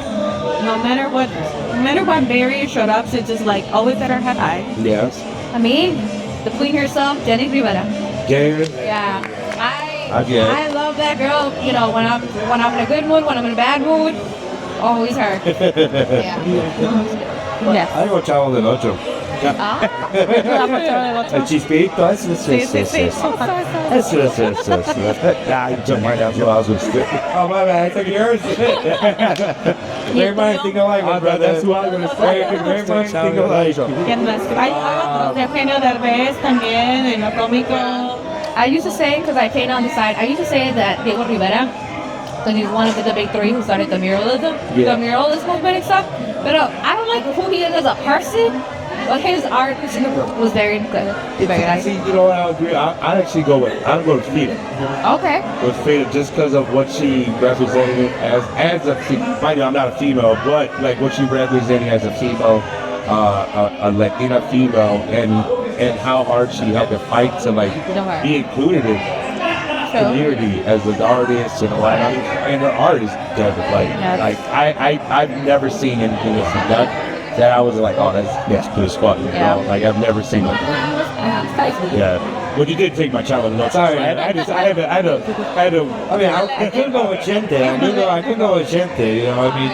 no matter what barrier showed up, she just like always had her head high. Yes. I mean, the queen herself, Jenny Rivera. Gary. Yeah. I get it. I love that girl. You know, when I'm in a good mood, when I'm in a bad mood, always her. Yeah. Yes. I go Chavo del Ocho. El chispito, eso es. Sí, sí, sí. Nah, you took mine down, so I was gonna skip. Oh, my bad, I took yours. Everybody think alike, my brother. That's who I was going to say. Everybody think alike. ¿Quién más? Hay otros de Eugenio Derbez también, en lo cómico. I used to say, because I came on the side, I used to say that Diego Rivera, because he's one of the big three who started the muralism, the muralist movement and stuff. But I don't like who he is as a person, but his art was very good. Very nice. See, you know what I agree? I'd actually go with Fida. Okay. With Fida just because of what she represented as a female. Mind you, I'm not a female, but like what she represented as a female, a Latina female, and how hard she had to fight to like be included in community as an artist and her art is dead. Like I've never seen anything that's done that I was like, oh, that's good as fuck. You know? Like I've never seen it. Yeah. Well, you did take my childhood notes. Sorry, I had to. I mean, I could go with Chente. I could go with Chente. You know, I mean,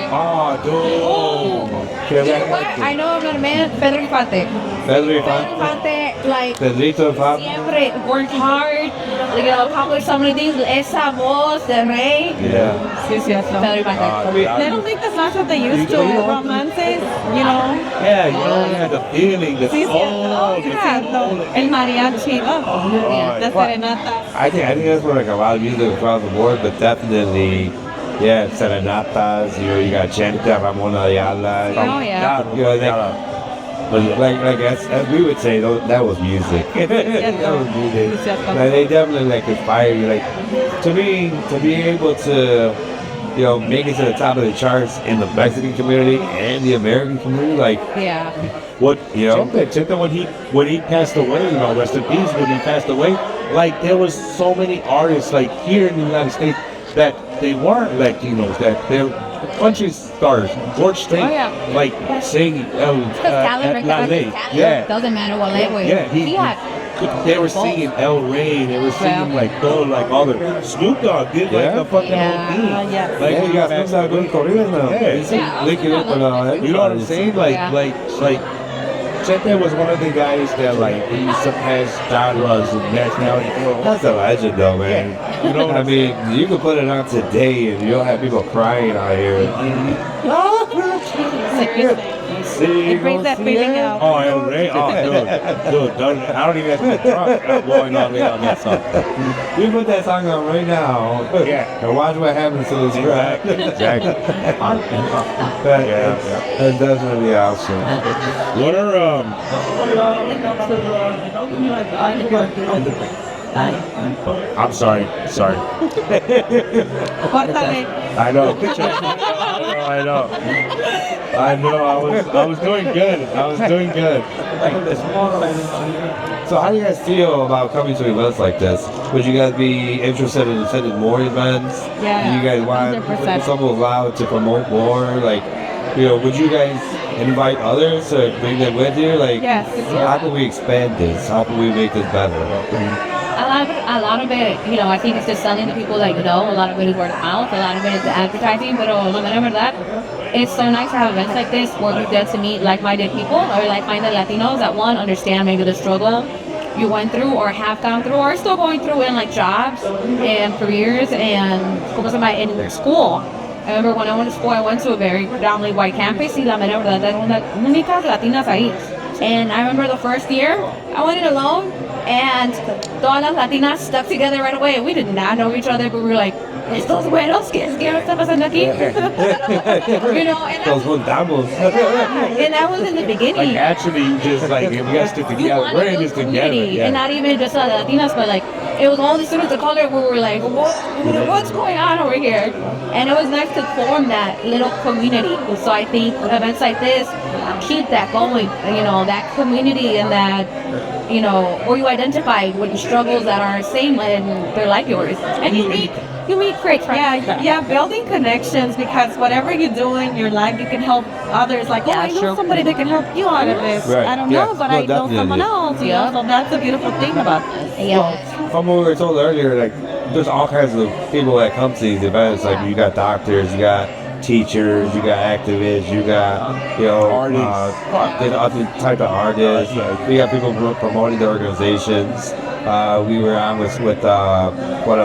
I know I'm not a man, Pedro Infante. Pedro Infante. Infante, like, Pedrito Infante. siempre worked hard, like, accomplished so many things. Esa voz de rey. Yeah. Sí, cierto. Pedro Infante. They don't think as much as they used to romances, you know. Yeah, you know, you had the feeling, the Sí, soul. cierto. El mariachi, la serenata. I think that's where like a lot of music across the board, but definitely, yeah, serenatas. You got Chente, Ramona Ayala. Oh, yeah. You know, like as we would say, that was music. That was music. Like, they definitely like inspire you. Like to me, to be able to, you know, make it to the top of the charts in the Mexican community and the American community, like Yeah. What you know, Chente when he passed away, you know, rest in peace. When he passed away, like there was so many artists like here in the United States that they weren't Latinos, that they're country stars. George Strait, like singing La Ley. Yeah. Doesn't matter what language. Yeah, they were singing El Rey. They were singing like all the Snoop Dogg did like the fucking whole thing. Yeah. Like yeah, you got Snoop Dogg doing corridos now. Yeah. Link it up with You know what I'm saying? Like Chente was one of the guys that like he surpassed genres and nationality. That's a legend though, man. You know what I mean, you can put it on today and you'll have people crying out here. It brings that feeling out. Oh, El Rey. Oh, dude, I don't even have to talk. Blowing on me on that song. We put that song on right now. Yeah. And watch what happens to this track. Exactly. That's definitely awesome. What are I'm sorry. Córtale. I know. I was doing good. So how do you guys feel about coming to events like this? Would you guys be interested in attending more events? Yeah. Do you guys want 100%. Somos Loud to promote more? Like, you know, would you guys invite others to bring them with you? Like, Yes. how can we expand this? How can we make this better? A lot of it, you know, I think it's just selling to people that you know. A lot of it is word of mouth. A lot of it is advertising. But it's so nice to have events like this where we get to meet like-minded people or like-minded Latinos that one understand maybe the struggle you went through or have gone through or still going through in like jobs and careers and in their school. I remember when I went to school, I went to a very predominantly white campus y la mera verdad eran las únicas latinas ahí. And I remember the first year, I went in alone And todas las Latinas stuck together right away. We did not know each other, but we were like, estos buenos, ¿qué está pasando aquí? You know, and Those juntamos. and that was in the beginning. Like actually, you just like if we gotta stick You together, wanted we're in to this build together. community, Yeah. and not even just Latinas, but like it was all the students of color who were like, what's going on over here? And it was nice to form that little community. So I think events like this keep that going. You know, that community and that, you know, where you identify with the struggles that are same and they're like yours, and you meet great friends. Yeah, building connections, because whatever you do in your life, you can help others. Like, I know somebody that can help you out of this. Right. I don't Yeah. know, but No, I know someone definitely. else. You know, so that's the beautiful thing about this. Yeah. From what we were told earlier, like there's all kinds of people that come to these events. Like you got doctors, you got teachers, you got activists, you got there's other type of artists. We got people promoting the organizations. We were on with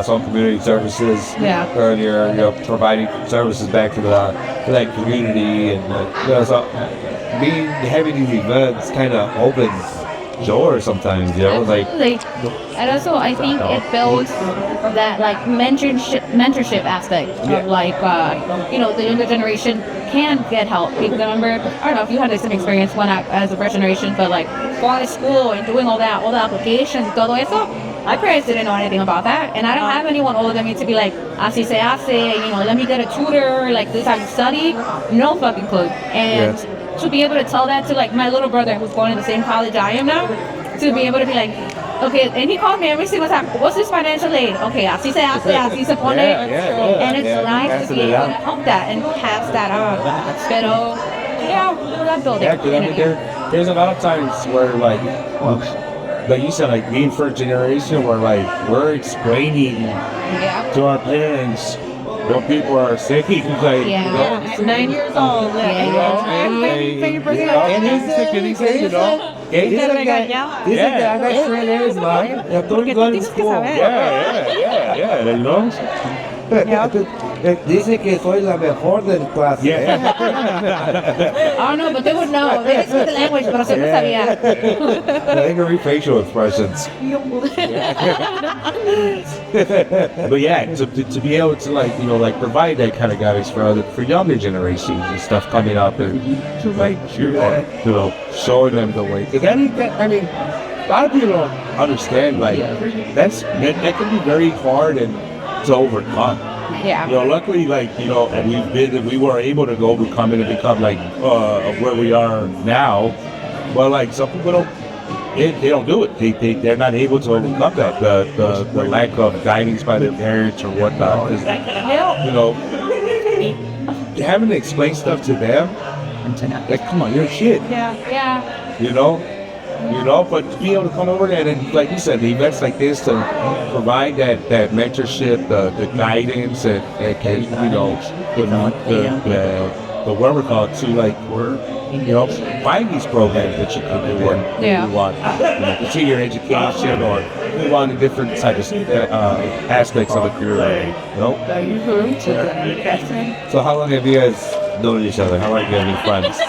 some community services earlier. You know, providing services back to that community, and you know, so having these events kind of opens doors sometimes. You know, like. And also, I think it builds that like mentorship aspect of like, you know, the younger generation can get help. People remember, I don't know if you had the same experience when as a fresh generation, but like going to school and doing all the applications, todo eso. My parents didn't know anything about that, and I don't have anyone older than me to be like, así se hace, you know, let me get a tutor, like this how you study. No fucking clue. And to be able to tell that to like my little brother who's going to the same college I am now, to be able to be like, okay, and he called me every single time, what's this financial aid? Okay, así se hace, así se pone. And it's nice to be able to help that and pass that on. Pero, yeah, we're not building. Yeah, 'cause I mean, there's a lot of times where like you said, like being first generation, where like we're explaining to our parents what people are saying, like, you know, 9 years old. and he's saying, you know, Te regañaba. Dicen que hagas trainers, man. Porque tú tienes que saber. Yeah, you know? Dice que soy la mejor del clase. Yeah. I don't know, but they would know. They didn't speak the language, pero siempre sabía. They can read facial expressions. But yeah, to be able to like, you know, like provide that kind of guidance for younger generations and stuff coming up, and to like, you know, showing them the way. 'Cause I mean, a lot of people don't understand, like, that can be very hard and to overcome. Yeah. You know, luckily, like, you know, and we were able to go overcome it and become like where we are now. But like some people they don't do it. They're not able to overcome that. The lack of guidance by their parents or whatnot. You know, having to explain stuff to them, like, come on, you're shit. Yeah. You know, but to be able to come over there and, like you said, the events like this to provide that mentorship, the guidance, and you know, the wherewithal to, like, you know, find these programs that you can do and you want, you know, continue your education or move on to different types of aspects of the career. You know. So how long have you guys known each other? How long have you guys been friends?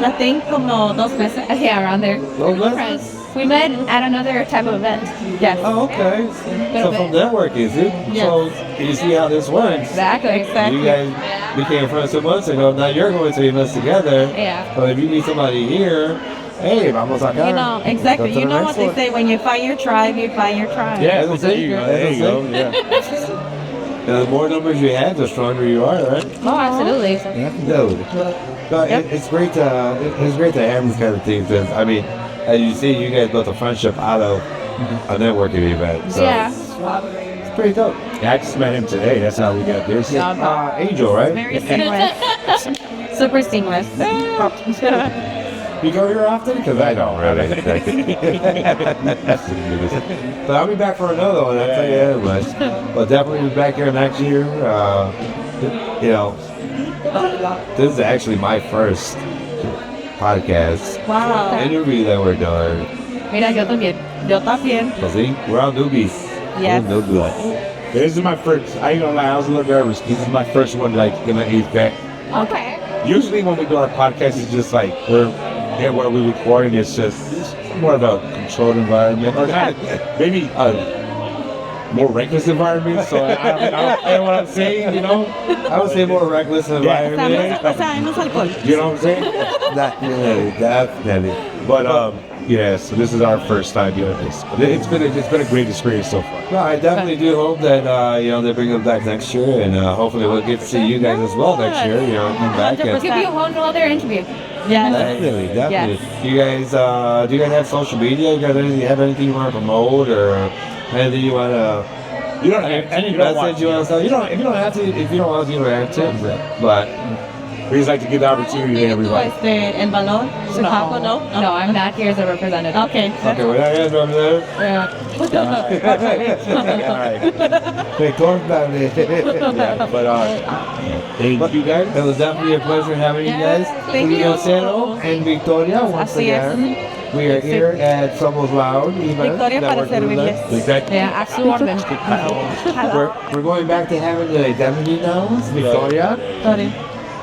I think como 2 meses. Yeah, around there. Oh, that's- Friends. We met at another type of event. Yes. Oh, okay. So from networking, see? Yes. So you see how this works. Exactly. You guys became friends 2 months ago. Now you're going to events together. Yeah. So if you meet somebody here, hey, vamos acá. You know, exactly. Go to You the know next what they one. say, when you find your tribe, you find your tribe. Yeah, That's there it. you go. That's There you go. it. Yeah. And the more numbers you have, the stronger you are, right? Oh, absolutely. Definitely. But it's great to have these kind of things. And I mean, as you see, you guys built a friendship out of a networking event. So Yeah. it's pretty dope. Yeah, I just met him today. That's how we got this. Angel, right? Very seamless. Super seamless. You go here often? Because I don't really. But I'll be back for another one, I'll tell you that much. But definitely be back here next year. You know, this is actually my first podcast Wow. interview that we're doing. Mira, yo también. Yo también. So see, we're all newbies. Yes. We're newbies. This is my first. I ain't gonna lie, I was a little nervous. This is my first one, like, in an event. Okay. Usually when we do our podcast, it's just like where we record, and it's just more of a controlled environment, or not, maybe a more reckless environment. So I know what I'm saying, you know. I would say more reckless environment. O sea, menos alcohol. You know what I'm saying? Definitely. But yeah. So this is our first time doing this. But it's been a great experience so far. No, I definitely do hope that they bring them back next year, and hopefully we'll get to see you guys as well next year. Come back. Give you a whole other interview. Yeah. Definitely. You guys, do you guys have social media? You guys have anything you want to promote, or anything you want to? You don't have any message you want to say. If you don't have to, you don't have to. But we just like to give the opportunity to everybody. En Valor, Chicago, no? No, I'm not here as a representative. Okay. Okay, we're not going to over there. But thank you guys. It was definitely a pleasure having you guys. Thank you. Lucero and Victoria once Así es. again. We are here at Somos Loud. Victoria para servirles. Exactly. Yeah, a su orden. We're going back to having the identity now, Victoria. Sorry.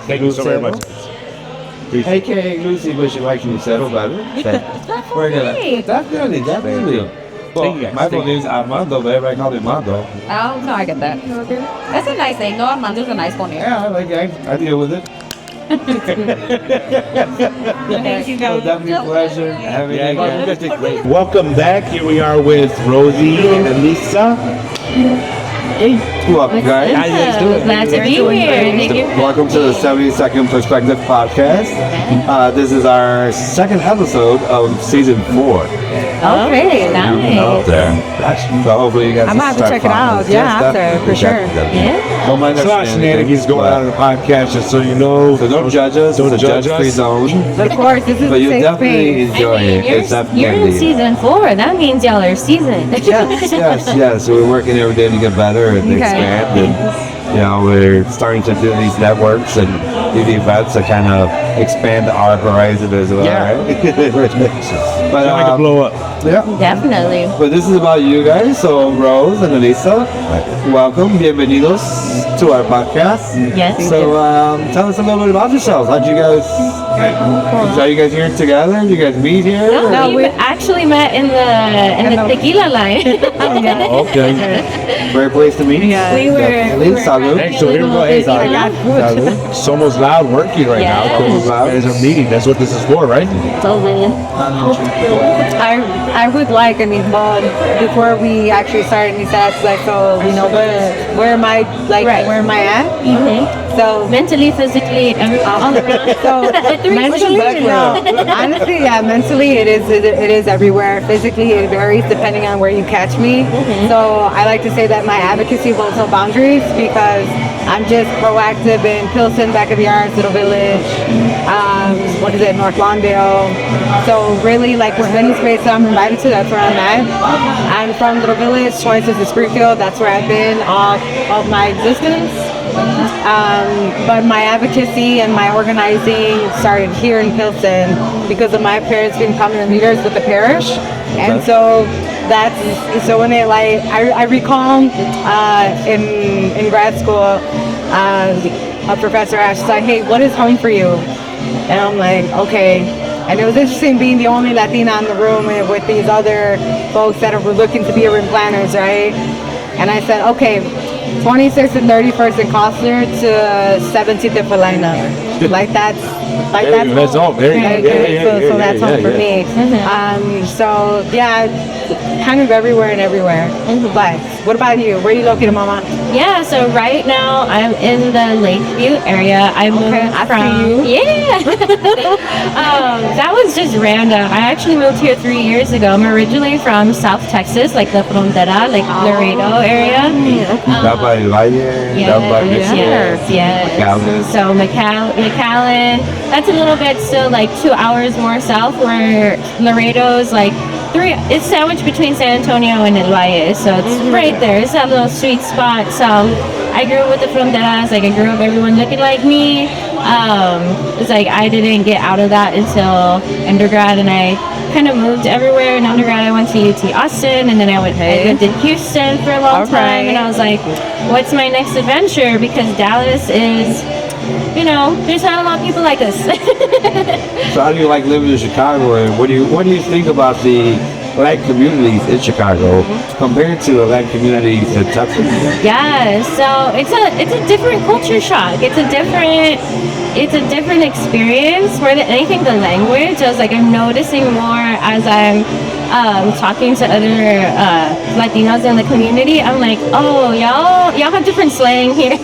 Thank you so very much. AKA Lucy, but she likes you settle better. We're gonna definitely. Well, my full name is Armando, but everybody calls me Armando. Oh, no, I get that. That's a nice name. No, Armando's a nice one here. Yeah, I deal with it. Thank you, So guys. definitely a pleasure having you guys. did great. Welcome back. Here we are with Rosie and Elisa. Welcome, guys. How you guys doing? Glad to be here. Thank you. Welcome to the 70-Second Perspective Podcast. This is our second episode of season 4. Okay, nice. There. So hopefully you guys I'm gonna have to check it out. Yeah, after, for sure. Yeah. Don't mind There's a lot of shenanigans going on in the podcast, just so you know. So don't judge us. Don't It's a judge us. judge-free zone. Of course, this is But you a safe definitely space. enjoy it. It's You're in definitely. season 4. That means y'all are seasoned. Yes. So we're working every day to get better and expand, and we're starting to do these networks and do the events to kind of expand our horizon as well. Right? But I can blow up. yeah. Definitely. But this is about you guys. So Rose and Elisa, welcome, bienvenidos to our podcast. Yes. So tell us a little bit about yourselves. How you guys here together? Did you guys meet here? No, we actually met in the tequila line. Okay. Great place to meet. We were- Salud. Hey, so here we go. Hey, Salud. Somos Loud working right now. Yes. You guys are meeting. That's what this is for, right? I would like, before we actually start any sets, like, so, where am I, where am I at? So, Mentally, physically, all around. so mentally, honestly, mentally it is everywhere. Physically, it varies depending on where you catch me. So I like to say that my advocacy holds no boundaries because I'm just proactive in Pilsen, Back of Yards, Little Village, North Lawndale. So really, like, with any space that I'm invited to, that's where I'm at. I'm from Little Village, Choices to Springfield. That's where I've been all of my existence. But my advocacy and my organizing started here in Pilsen because of my parents being prominent leaders with the parish. And so when they I recall in grad school, a professor asked, like, hey, what is home for you? And I'm like, okay. And it was interesting being the only Latina in the room with these other folks that were looking to be urban planners, right? And I said, okay, 26th and 31st in Costler to 17th in Felina. That's home. There you go. So that's home for me. So yeah, kind of everywhere and everywhere. But what about you? Where are you located, Mama? Yeah, so right now I'm in the Lakeview area. I moved from. Yeah. That was just random. I actually moved here 3 years ago. I'm originally from South Texas, like the Frontera, like Laredo area. Down by Valle, down by Michigan. Yes. McAllen. So McAllen. That's a little bit still like 2 hours more south, where Laredo's like it's sandwiched between San Antonio and El Valle, so it's right there. It's that little sweet spot. So I grew up with the fronteras, like I grew up everyone looking like me. It's like I didn't get out of that until undergrad, and I kind of moved everywhere. In undergrad I went to UT Austin, and then I lived in Houston for a long time, and I was like, what's my next adventure? Because Dallas is there's not a lot of people like us. So how do you like living in Chicago, and what do you think about the Black communities in Chicago compared to Black communities in Texas? Yeah, so it's a different culture shock. It's a different experience. More than anything, the language. I was like, I'm noticing more as I'm talking to other Latinos in the community. I'm like, oh, y'all have different slang here.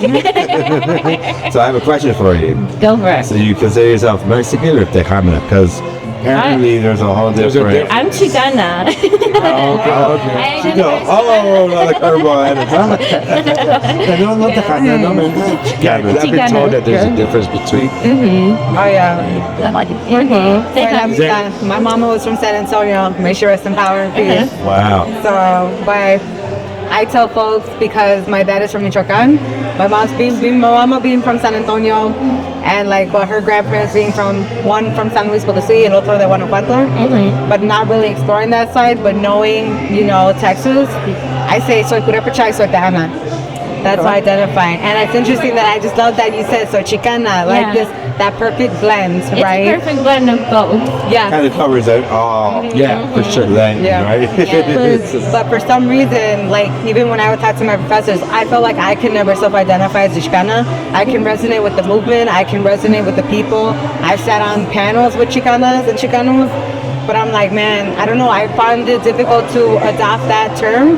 So I have a question for you. Go for it. So you consider yourself Mexican or Tejana? Because apparently there's a whole different. I'm Chicana. Okay. She goes, another curveball at a time. No, Tejana, no, man. Yeah, but I've been told that there's a difference between. Oh yeah. My mama was from San Antonio. May she rest in power and peace. Wow. So, but I tell folks because my dad is from Michoacan, my mama being from San Antonio, and but her grandparents being one from San Luis Potosí and otro de Guanajuato, but not really exploring that side, but knowing, Texas, I say soy purépecha y soy tejana. That's how I identify. And it's interesting that I just love that you said soy chicana, that perfect blend, right? It's a perfect blend of both. Yeah. Kind of covers it all. Yeah, for sure. Right? But for some reason, even when I would talk to my professors, I felt like I could never self-identify as a Chicana. I can resonate with the movement. I can resonate with the people. I've sat on panels with Chicanas and Chicanos. But I'm like, man, I don't know. I find it difficult to adopt that term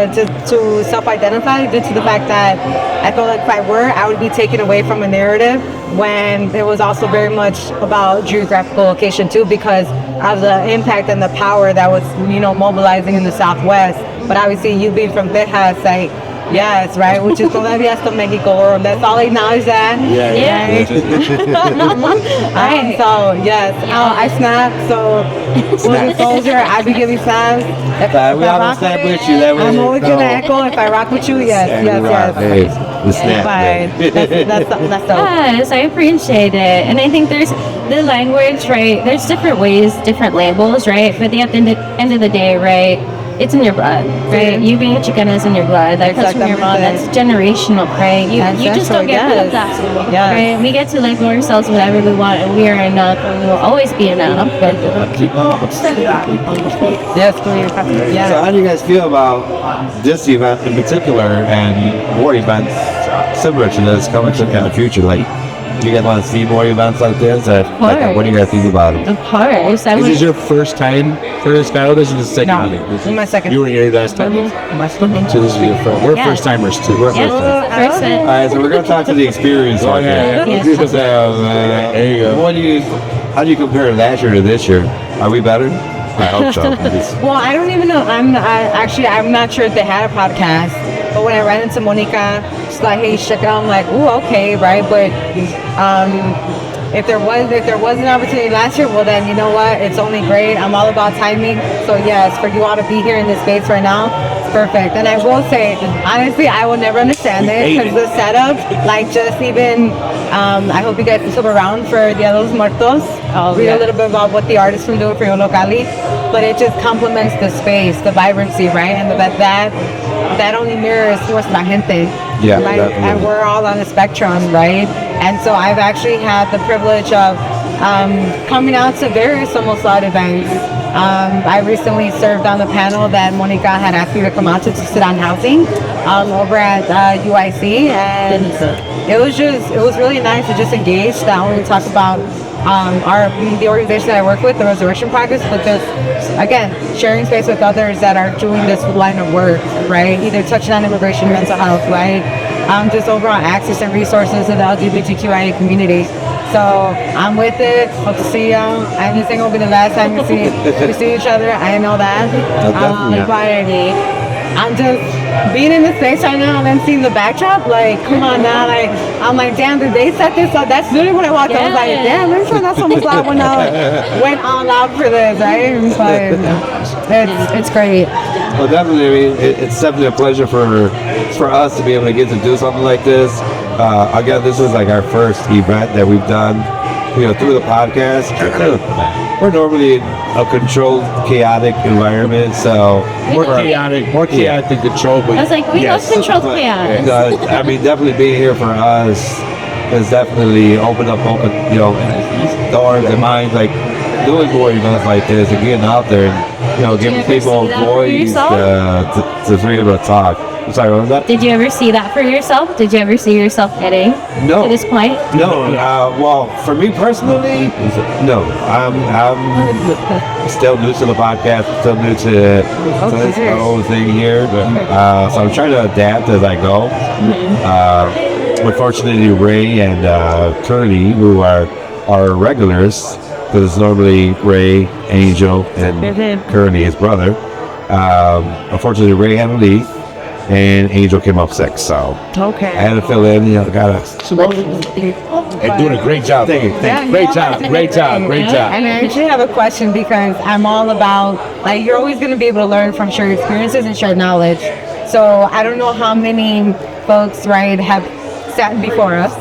to self-identify due to the fact that I feel like if I were, I would be taken away from a narrative when it was also very much about geographical location too, because of the impact and the power that was, mobilizing in the Southwest. But obviously, you being from Texas, yes, right, which is todavía hasta Mexico, or that's all I acknowledge that. Yeah. So, yes, I snap, so when a soldier, I be giving snaps. We all snap with you. I'm always going to echo if I rock with you, yes. Hey, the snap. That's Yes, I appreciate it. And I think there's the language, right? There's different ways, different labels, right? But at the end of the day, right? It's in your blood, right? You being a Chicana is in your blood. That comes from your mom. That's generational, right? You just don't get rid of that, right? We get to label ourselves whatever we want, and we are enough, and we will always be enough. Yes. So how do you guys feel about this event in particular and more events similar to this coming in the future? Do you guys want to see more events like this? What do you guys think about it? Of course. Is this your first time for this battle? This is the second time. This is my second. You were here last time? So this is your first. We're first timers too. We're Yes, first timers. All right, so we're going to talk to the experience. Yeah. There you go. How do you compare last year to this year? Are we better? I hope so. Well, I don't even know. I'm not sure if they had a podcast. But when I ran into Monica, she's like, "Hey, check it out." I'm like, "Ooh, okay, right." But if there was an opportunity last year, well, then you know what? It's only great. I'm all about timing. So yes, for you all to be here in this space right now, it's perfect. And I will say, honestly, I will never understand it because the setup, just even, I hope you guys can still around for Dia de los Muertos. Read a little bit about what the artists from doing for Yo Locali, but it just complements the space, the vibrancy, right? And that only mirrors what's la gente. Yeah, right? definitely. And we're all on a spectrum, right? And so I've actually had the privilege of coming out to various Somos Loud events. I recently served on the panel that Monica had asked me to come out to sit on housing over at UIC, and it was really nice to just engage, not only talk about the organization that I work with, the Resurrection Project, but just, again, sharing space with others that are doing this line of work, right? Either touching on immigration, mental health, right? Just overall access and resources to the LGBTQIA community. So I'm with it. Hope to see y'all. I don't think it'll be the last time we see each other. I know that. But I'm just being in the space right now and then seeing the backdrop. Come on now. I'm like, damn, did they set this up? That's literally when I walked. I was like, damn, this one that's almost loud when I went all out for this, right? It's great. Well, definitely. I mean, it's definitely a pleasure for us to be able to get to do something like this. Again, this is our first event that we've done, through the podcast. We're normally in a controlled, chaotic environment, so more chaotic than controlled. I was like, we love controlled chaos. I mean, definitely being here for us has definitely opened up, doors and minds, like doing more events like this and getting out there and, giving people a voice to be able to talk. I'm sorry, what was that? Did you ever see that for yourself? Did you ever see yourself getting to this point? No. Well, for me personally, no. I'm still new to the podcast, still new to this whole thing here. So I'm trying to adapt as I go. Unfortunately, Ray and Kearney, who are regulars, because it's normally Ray, Angel, and Kearney, his brother. Unfortunately, Ray had to leave. And Angel came up sick, so I had to fill in. And doing a great job. Thank you. Great job. And I actually have a question because I'm all about, like, you're always going to be able to learn from shared experiences and shared knowledge. So I don't know how many folks, right, have sat before us,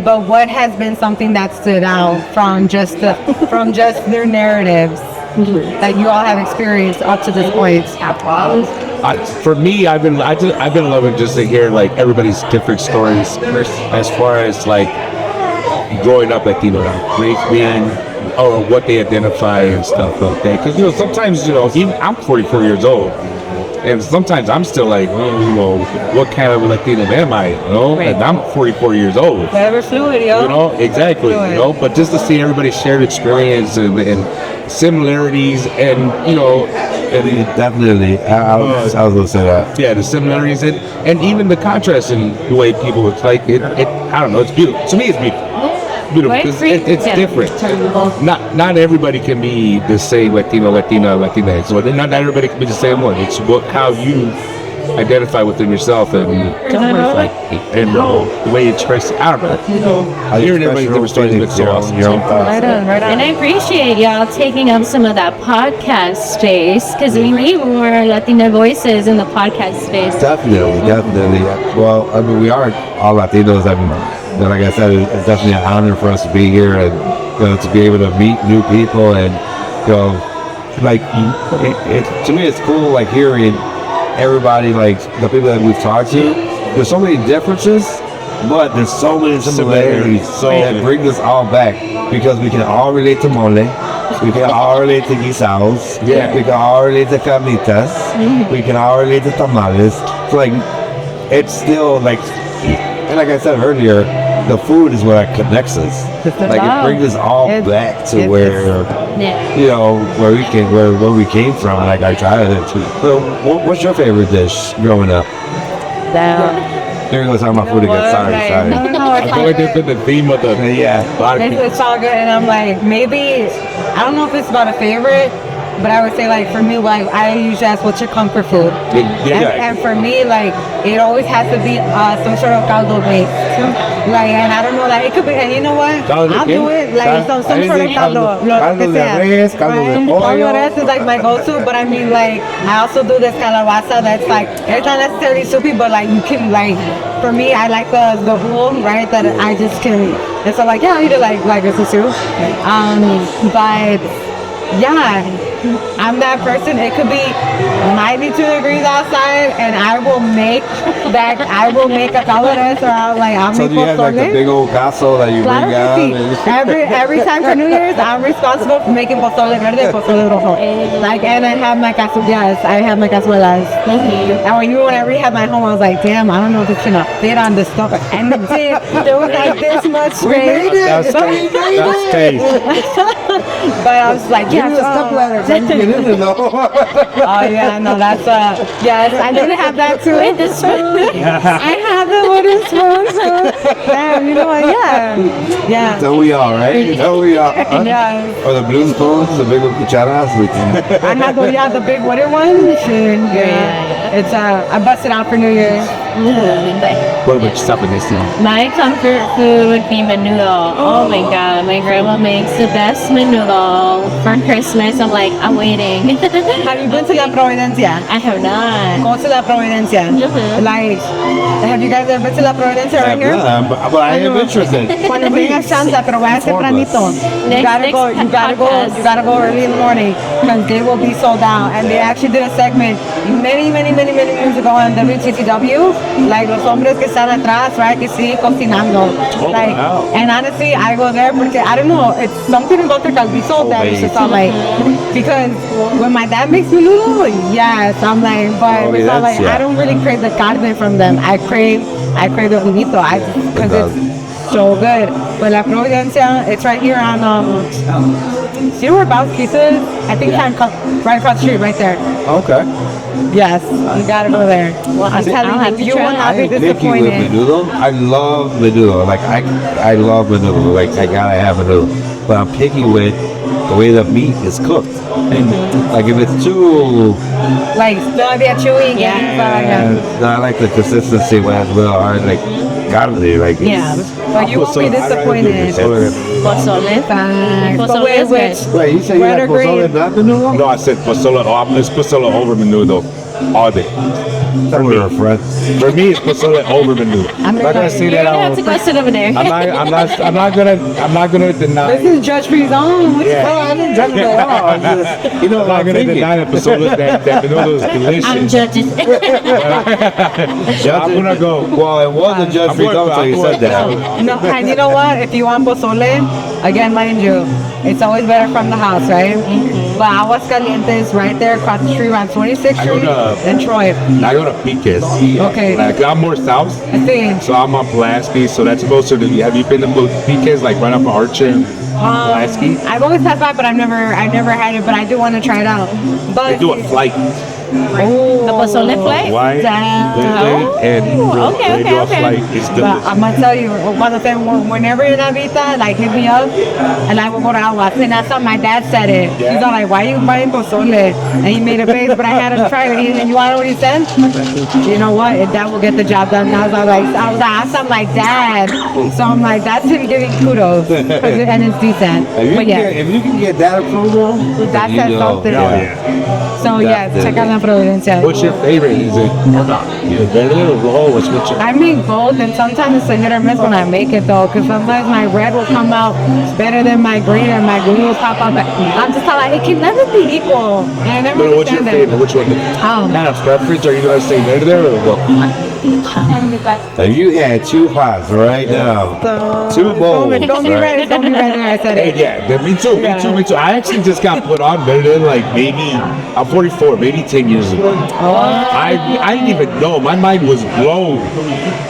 but what has been something that stood out from just their narratives that you all have experienced up to this point? For me, I've been loving just to hear like everybody's different stories as far as like growing up Latino, race being or what they identify and stuff like that. Because sometimes even I'm 44 years old, and sometimes I'm still like, what kind of Latino am I? And I'm 44 years old. Whatever fluid, Exactly. Fluid. But just to see everybody's shared experience and similarities, and definitely. I was going to say that. Yeah, the similarities and even the contrast in the way people. It's like it. I don't know. It's beautiful. To me, it's beautiful. Because it's different. Not everybody can be the same Latina. So not everybody can be the same one. It's how you identify within yourself and the way you express it. I don't know. Hearing everybody's different stories makes so awesome. Right on. And I appreciate y'all taking up some of that podcast space because we need more Latina voices in the podcast space. Definitely. Well, I mean, we are all Latinos. Like I said, it's definitely an honor for us to be here and to be able to meet new people and like to me it's cool like hearing everybody, like the people that we've talked to. There's so many differences, but there's so many similarities that bring us all back because we can all relate to mole, we can all relate to guisados, we can all relate to carnitas, we can all relate to tamales. So like it's still like, and like I said earlier, the food is what connects us. Like it brings us all back to where where we came from, like our childhood. So, what's your favorite dish growing up? There goes talking about food again. Sorry. No, I feel like they've been the theme of the It's all good, and I'm like, maybe I don't know if it's about a favorite. But I would say, like, for me, like, I usually ask, what's your comfort food? And for me, like, it always has to be some sort of caldo base. Like, and I don't know, like, it could be, and you know what? I'll do it, like, some sort of caldo. Caldo de res, caldo de pollo. Caldo de res is, like, my go-to, but I mean, like, I also do this calabaza that's, like, it's not necessarily soupy, but, like, you can, like, for me, I like the bowl, right, that I just can, and so, like, yeah, I eat it like it's a soup. But, yeah. I'm that person. It could be 92 degrees outside, and I will make a calores, or I'll make So do you have like a big old caso that you bring out? Every time for New Year's, I'm responsible for making pozole verde, pozole rojo. Like, and I have my cazuelas. And whenever we had my home, I was like, damn, I don't know if it's gonna fit on the stove. And it did. There was like this much space. That's taste. But I was like, yeah. Oh yeah, no, that's yes, I didn't have that too. With the spoon. I have the wooden spoon. Damn, you know what? Yeah. So we all, right? So we all. Yeah. Or the blue spoons, the big cucharas. I have the big wooden one. Yeah. It's I busted out for New Year's. What about yourself in this now? My comfort food would be menudo. Oh my god, my grandma makes the best menudo for Christmas. I'm like, I'm waiting. Have you been to La Providencia? I have not. Go to La Providencia. Like, have you guys ever been to La Providencia right here? But I am interested. Cuando tengas chance, pero vaya tempranito. You gotta go early in the morning because they will be sold out. And they actually did a segment many years ago on WTTW like los hombres que están atrás, right, que siguen cocinando. Like, and honestly, I go there because I don't know, it's something about the caldizo that it's just all like, because when my dad makes menudo, yes, I'm like, but it's all like, I don't really crave the carne from them. I crave the bonito, because it's so good. But La Providencia, it's right here on, see where Bowski's is? I think it's right across the street, right there. Okay. Yes, you gotta go there. Well, I'm telling you, you will not be disappointed. I love menudo. Like I love menudo. Like I gotta have menudo. But I'm picky with the way the meat is cooked. And like if it's too like todavía chewy, I like the consistency as well. I like gotta like but you won't be disappointed. Pozole. Pozole is good. Wait, you said you had pozole not menudo? No, I said pozole. It's pozole over menudo all day. For me, for me, it's pozole over menudo. I'm not gonna say You're gonna have to go sit over there. I'm not gonna deny. This is Judge Free's own. I didn't judge it at all. You know, I'm not gonna deny that pozole that menudo is delicious. I'm judging. I'm gonna go. Well, it was a Judge Free's own until you said that. No, and you know what? If you want pozole, again, mind you, it's always better from the house, right? But Aguascalientes, right there across the street on 26th Street in Troy. I go to Piquez. Okay. Like I'm more south, I see. so I'm on Pulaski. So that's closer to. Have you been to Piquez, like right off of Archer? Pulaski. I've always passed by, but I've never had it. But I do want to try it out. But They do a flight. The pozole flight? White, and they do a flight. It's But delicious. I'm gonna tell you, whenever you're in Navita, like hit me up, and I will go to Aguas. And that's how my dad said it. He's all like, "Why are you buying pozole?" And he made a face, but I had to try it. And you want to know what he said? You know what? That will get the job done. And I was like, I'm like, Dad. So I'm like, that's him giving kudos, and it's decent. But yeah, If you can get that approval, that says something. So yeah, check out La Providencia. What's your favorite? Is it verde or rojo? What's your I make both, and sometimes it's a hit or miss when I make it though, because sometimes my red will come out better than my green, and my green will pop up. I'm just like, it can never be equal. And I never But what's your understand favorite? Which one? Kind of preference? Are you gonna say verde or rojo? if you had two pots right now, two bowls, Don't be ready. Don't be ready. I said it. Me too. I actually just got put on verde like maybe I'm 44, maybe 10 years ago. I didn't even know. My mind was blown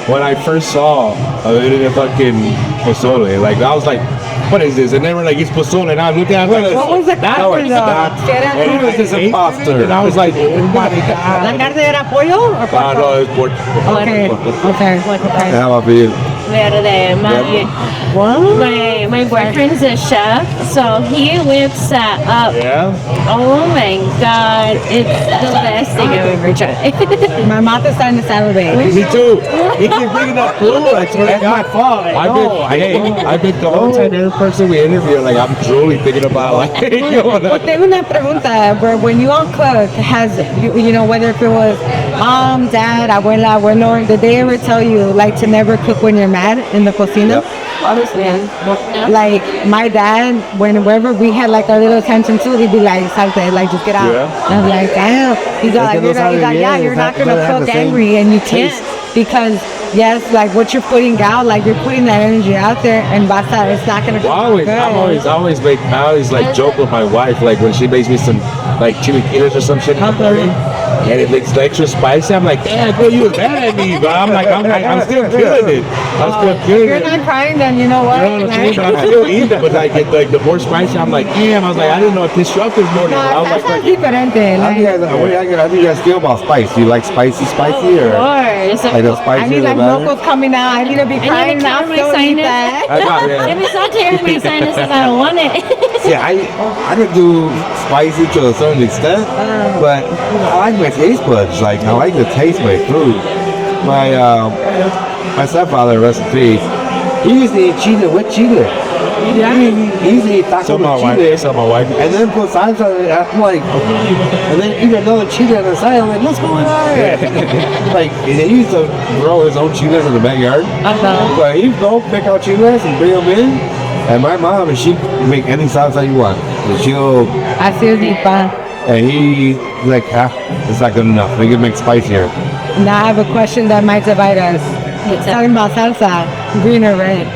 when I first saw a fucking pozole. Like I was like, what is this? And they were like, it's pozole. And I was looking at it. What was the carne though? who is this imposter? And I was like, oh my god. La carne era pollo or pork? No, it's pork. Okay. How about for you? Verde. My boyfriend's a chef, so he whips that up. Yeah? Oh my god, it's the best thing I've ever tried. My mouth is starting to salivate. Me too. He keeps bringing up food. I swear to God. I've been the whole time every person we interview, like I'm truly thinking about like Well, tengo una pregunta, bro. When you all cook, you know, whether if it was mom, dad, abuela, abuelo, did they ever tell you like to never cook when you're mad in the cocina? Like my dad, whenever we had like our little attention too, he'd be like, "Salte, like just get out." And I'm like, "Damn." He's like, "Yeah, you're not gonna cook angry, and you can't because." Yes, like what you're putting out, like you're putting that energy out there, and basta, it's not gonna come good. I always like joke with my wife, like when she makes me some like chilaquiles or some shit, and it looks extra spicy. I'm like, damn, girl, you was mad at me, but I'm like, I'm still killing it. You're not crying, then you know what? I'm still eating it, but like the more spicy, I'm like, damn. I was like, I didn't know it pissed you off this morning. No, that's not diferente. How do you guys feel about spice? Do you like spicy or? Of course. Like the spicy I need like locals coming out. I need to be crying now. Don't eat that. If it's not tearing my sinuses, I don't want it. Yeah, I could do spicy to a certain extent, but I like my taste buds. Like I like to taste my food. My stepfather, rest in peace, he used to eat chile with chile. He used to eat taco with chile. So my wife. And then put salsa on it. I'm like, and then eat another chile on the side. I'm like, what's going on here? Like, he used to grow his own chiles in the backyard. But he'd go pick out chiles and bring them in. And my mom, she make any salsa you want. And she'll. Así es, Nipa. And like, it's not good enough. We can make spicier. Now I have a question that might divide us. It's talking about salsa, green or red.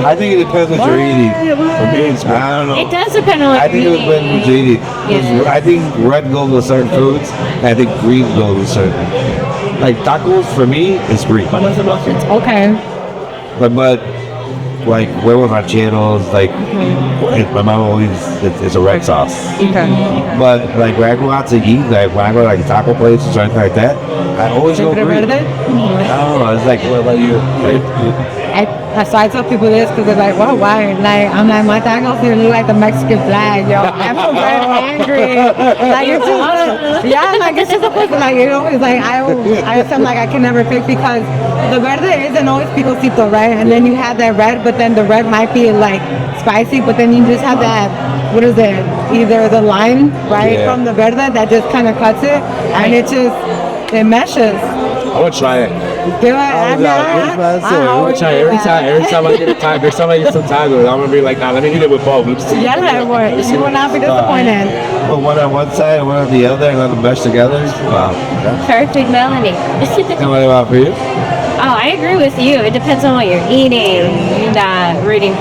I think it depends what you're eating. For me, it's I don't know. It does depend on what I think it you're depends what you're eating. 'Cause I think red goes with certain foods, and I think green goes with certain. Like tacos, for me, it's green. Okay. But like huevos rancheros, like my mom always it's a red sauce. Okay. But like when I go out to eat, like when I go to like a taco place or something like that, I always go green. I don't know. It's like what about you? So I tell people this because they're like, well, why? Like, I'm like, my tacos here look like the Mexican flag, yo. I'm so very angry. Like, it's just, yeah, like, it's just a person, like, you know, it's like, I am like, I can never pick because the verde isn't always picosito, right? And then you have that red, but then the red might be, like, spicy, but then you just have that, what is it? Either the lime, right, from the verde that just kind of cuts it, and it just, it meshes. I want to try it. Do it. I want to try it. Every time I get a taco, every time I get some tacos, I'm going to be like, nah, let me eat it with both. Yeah, that would. You will not be disappointed. Put one on one side, one on the other, and let them mesh together. Wow. Perfect melody. And what about for you? Oh, I agree with you. It depends on what you're eating. That really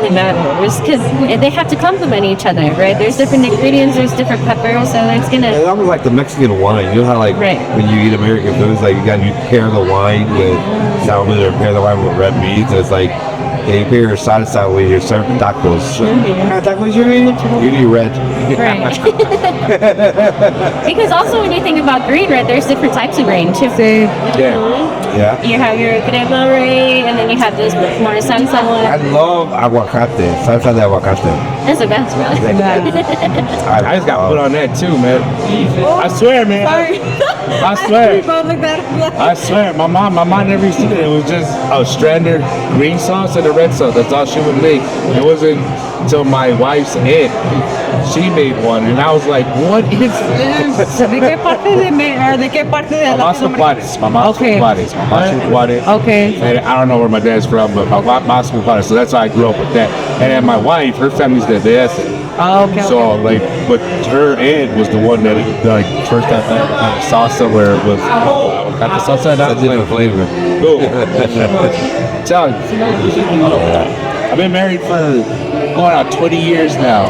matters because they have to complement each other, right? There's different ingredients, there's different peppers, so it's gonna. It's almost like the Mexican wine. You know how like when you eat American foods, like you pair the wine with salmon or pair the wine with red meat. And it's like you pair your salsa with your certain tacos. What kind of tacos you eat? You eat red. Right. Because also when you think about green red, there's different types of green too. Yeah. You have your crema ray, and then you have this more salsa one. I love aguacate. Salsa de aguacate. That's the best, really. I just got put on that too, man. I swear, man. I swear, my mom never used to do it. It was just a standard green sauce and a red sauce. That's all she would make. It wasn't until my wife's aunt, she made one, and I was like, what is this? ¿De qué parte de Mamá Juárez. Mamá Juárez. Okay. And I don't know where my dad's from, but Mamá Juárez. So that's how I grew up with that. And then my wife, her family's the best. Oh, okay. So like, but her aunt was the one that like first time I saw somewhere it was got the salsa. That's a different flavor. Cool. Tell you, I've been married for going on 20 years now,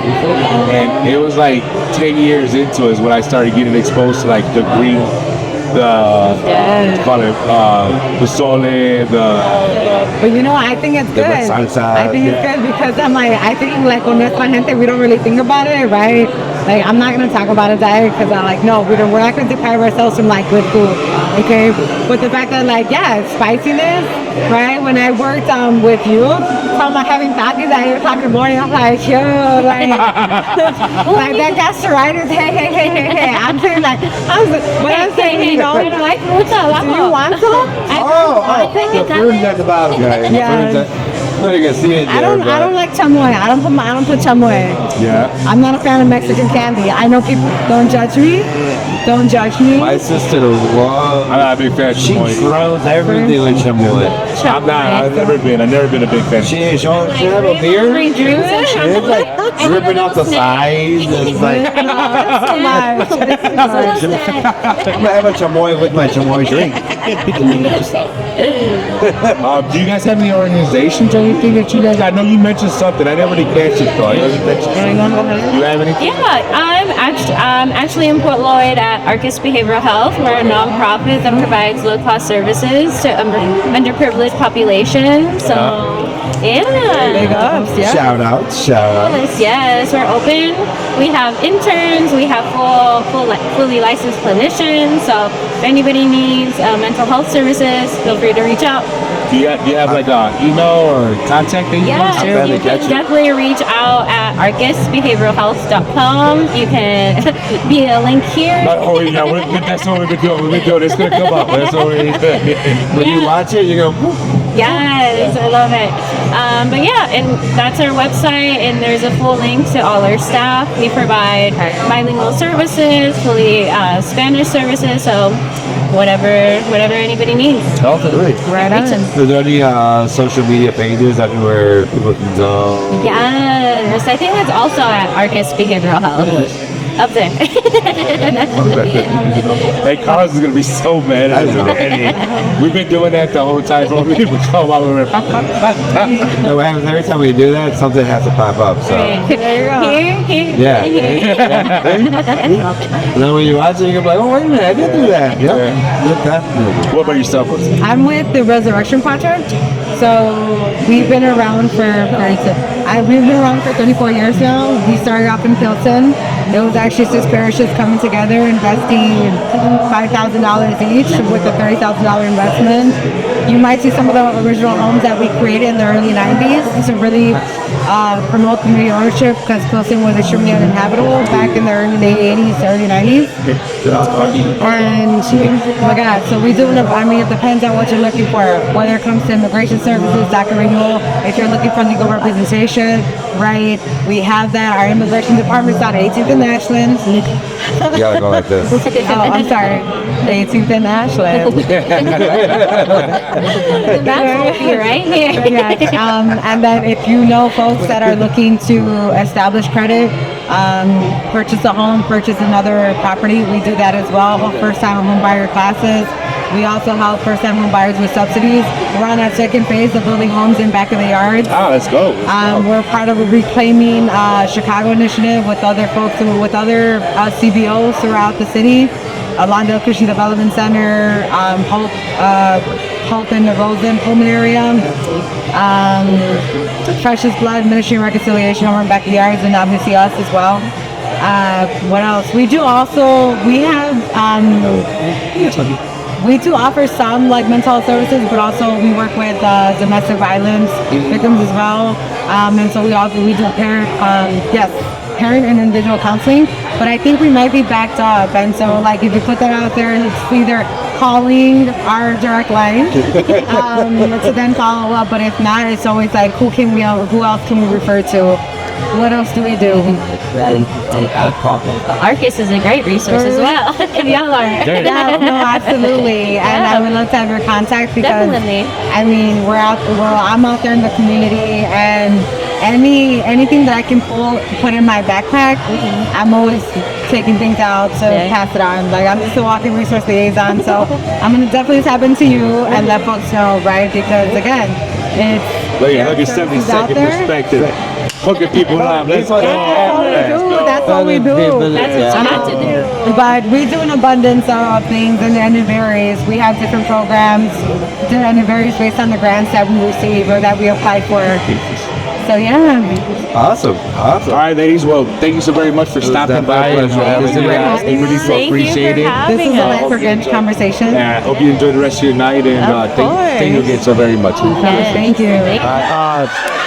and it was like 10 years into it is when I started getting exposed to like the green, pozole, But you know, I think it's good. I think it's good because I'm like, I think like con nuestra gente, we don't really think about it, right? Like, I'm not gonna talk about a diet because I'm like, no, we're not gonna deprive ourselves from like good food, okay? But the fact that like, yeah, spiciness, right? When I worked with you, talking about having tacos at 8 o'clock in the morning, I'm like, yo, like, like that gastritis, hey. I'm saying like, I'm saying, you know, like, what's up? Do you want some? The fruit at the bottom, guys. Yeah. You can see it I don't like chamoy. I don't put chamoy. Yeah. I'm not a fan of Mexican candy. I know people don't judge me. Don't judge me. My sister loves. I'm not a big fan. She throws everything with chamoy. I'm not. I've never been a big fan. She have a beer. It's like dripping off the sides. And it's like. I'm gonna have a chamoy with my chamoy drink. Do you guys have any organizations or anything that you guys? I know you mentioned something. I never really catch it though. You have anything? Yeah, I'm actually employed at Arcus Behavioral Health. We're a nonprofit that provides low-cost services to underprivileged populations. So, Big ups, yeah. Shout out. Yes, we're open. We have interns. We have fully licensed clinicians. So, if anybody needs mental health services, feel free to reach out. Do you have like an email or contact that you can share? You can definitely reach out at arcusbehavioralhealth.com. You can be a link here. That's what we've been doing. It's gonna come up. That's what we're doing. When you watch it, you go. Yes, I love it. But yeah, and that's our website, and there's a full link to all our staff. We provide bilingual services, fully Spanish services, so whatever anybody needs. Right on. Is there any social media pages where people can go? Yes, I think that's also at Arcus Behavioral Health. Up there. Hey, Carlos is gonna be so mad at us. We've been doing that the whole time. So people come out and pop, pop, pop, pop. No, what happens every time we do that, something has to pop up. So Here. yeah. And then when you watch it, you're like, oh wait a minute, I did do that. Yeah. Definitely. What about yourself? I'm with the Resurrection Project. So we've been around for 34 years now. We started off in Pilsen. It was actually 6 parishes coming together, investing $5,000 each with a $30,000 investment. You might see some of the original homes that we created in the early 90s to really promote community ownership, because Pilsen was extremely uninhabitable back in the early 80s, early 90s. And oh my God, so we do, I mean, it depends on what you're looking for, whether it comes to immigration services, DACA renewal, if you're looking for legal representation, right? We have that. Our immigration department's on 18th and Ashland. You gotta go like this. Oh, I'm sorry. 18th and Ashland. That's right here. Yes. And then if you know folks that are looking to establish credit, purchase a home, purchase another property, we do that as well. First-time home buyer classes. We also help first-time home buyers with subsidies. We're on that second phase of building homes in back of the yards. Ah, let's go. We're part of a Reclaiming Chicago initiative with other folks, with other CBOs throughout the city. Lawndale Christian Development Center, Hope in the Roseland Pullman area, Precious Blood Ministry and Reconciliation over in back of the yards, and obviously us as well. What else? We do offer some like mental health services, but also we work with domestic violence victims as well. And so we do parent and individual counseling. But I think we might be backed up, and so like if you put that out there, it's either calling our direct line to then follow up. But if not, it's always like who else can we refer to? What else do we do? Arcus is a great resource as well. Y'all are. Yeah, no, absolutely. And I would love to have your contact, because Definitely. I mean I'm out there in the community, and anything that I can put in my backpack, I'm always taking things out to pass it on. Like, I'm just a walking resource liaison, so I'm gonna definitely tap into you and let folks know, right? Because again, it's Look at 70-second perspective. Hooking people up. That's what we do. That's what you have to do. But we do an abundance of things, and it varies. We have different programs, and it varies based on the grants that we receive or that we apply for. So yeah. Awesome. All right, ladies. Well, thank you so very much for stopping by. We really appreciate it. This is a nice organic conversation. Yeah, I hope you enjoy the rest of your night, and thank you again so very much. Thank you.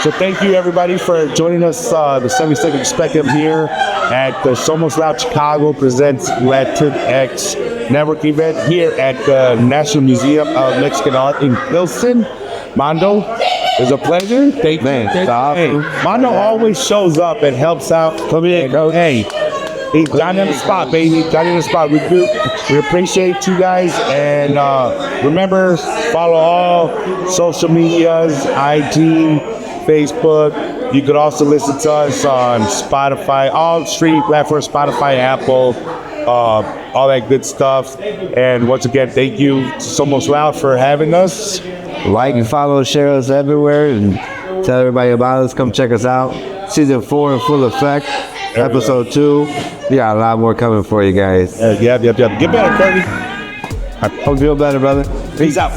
So thank you everybody for joining us, the 70-second perspective here at the Somos Loud Chicago presents Latinx Network event here at the National Museum of Mexican Art in Pilsen. Mondo, it's a pleasure. Thank you. Man, Hey, Mondo always shows up and helps out. Come in, coach. Hey, he's got in the spot, baby. Got in the spot. We appreciate you guys, and remember, follow all social medias, IG, Facebook. You could also listen to us on Spotify, all streaming platforms, Spotify, Apple, all that good stuff. And once again, thank you to Somos Loud for having us. Like and follow, share us everywhere, and tell everybody about us. Come check us out. Season 4 in full effect. Episode 2. We got a lot more coming for you guys. Yep. Get better, Kirby. I hope you feel better, brother. Peace out.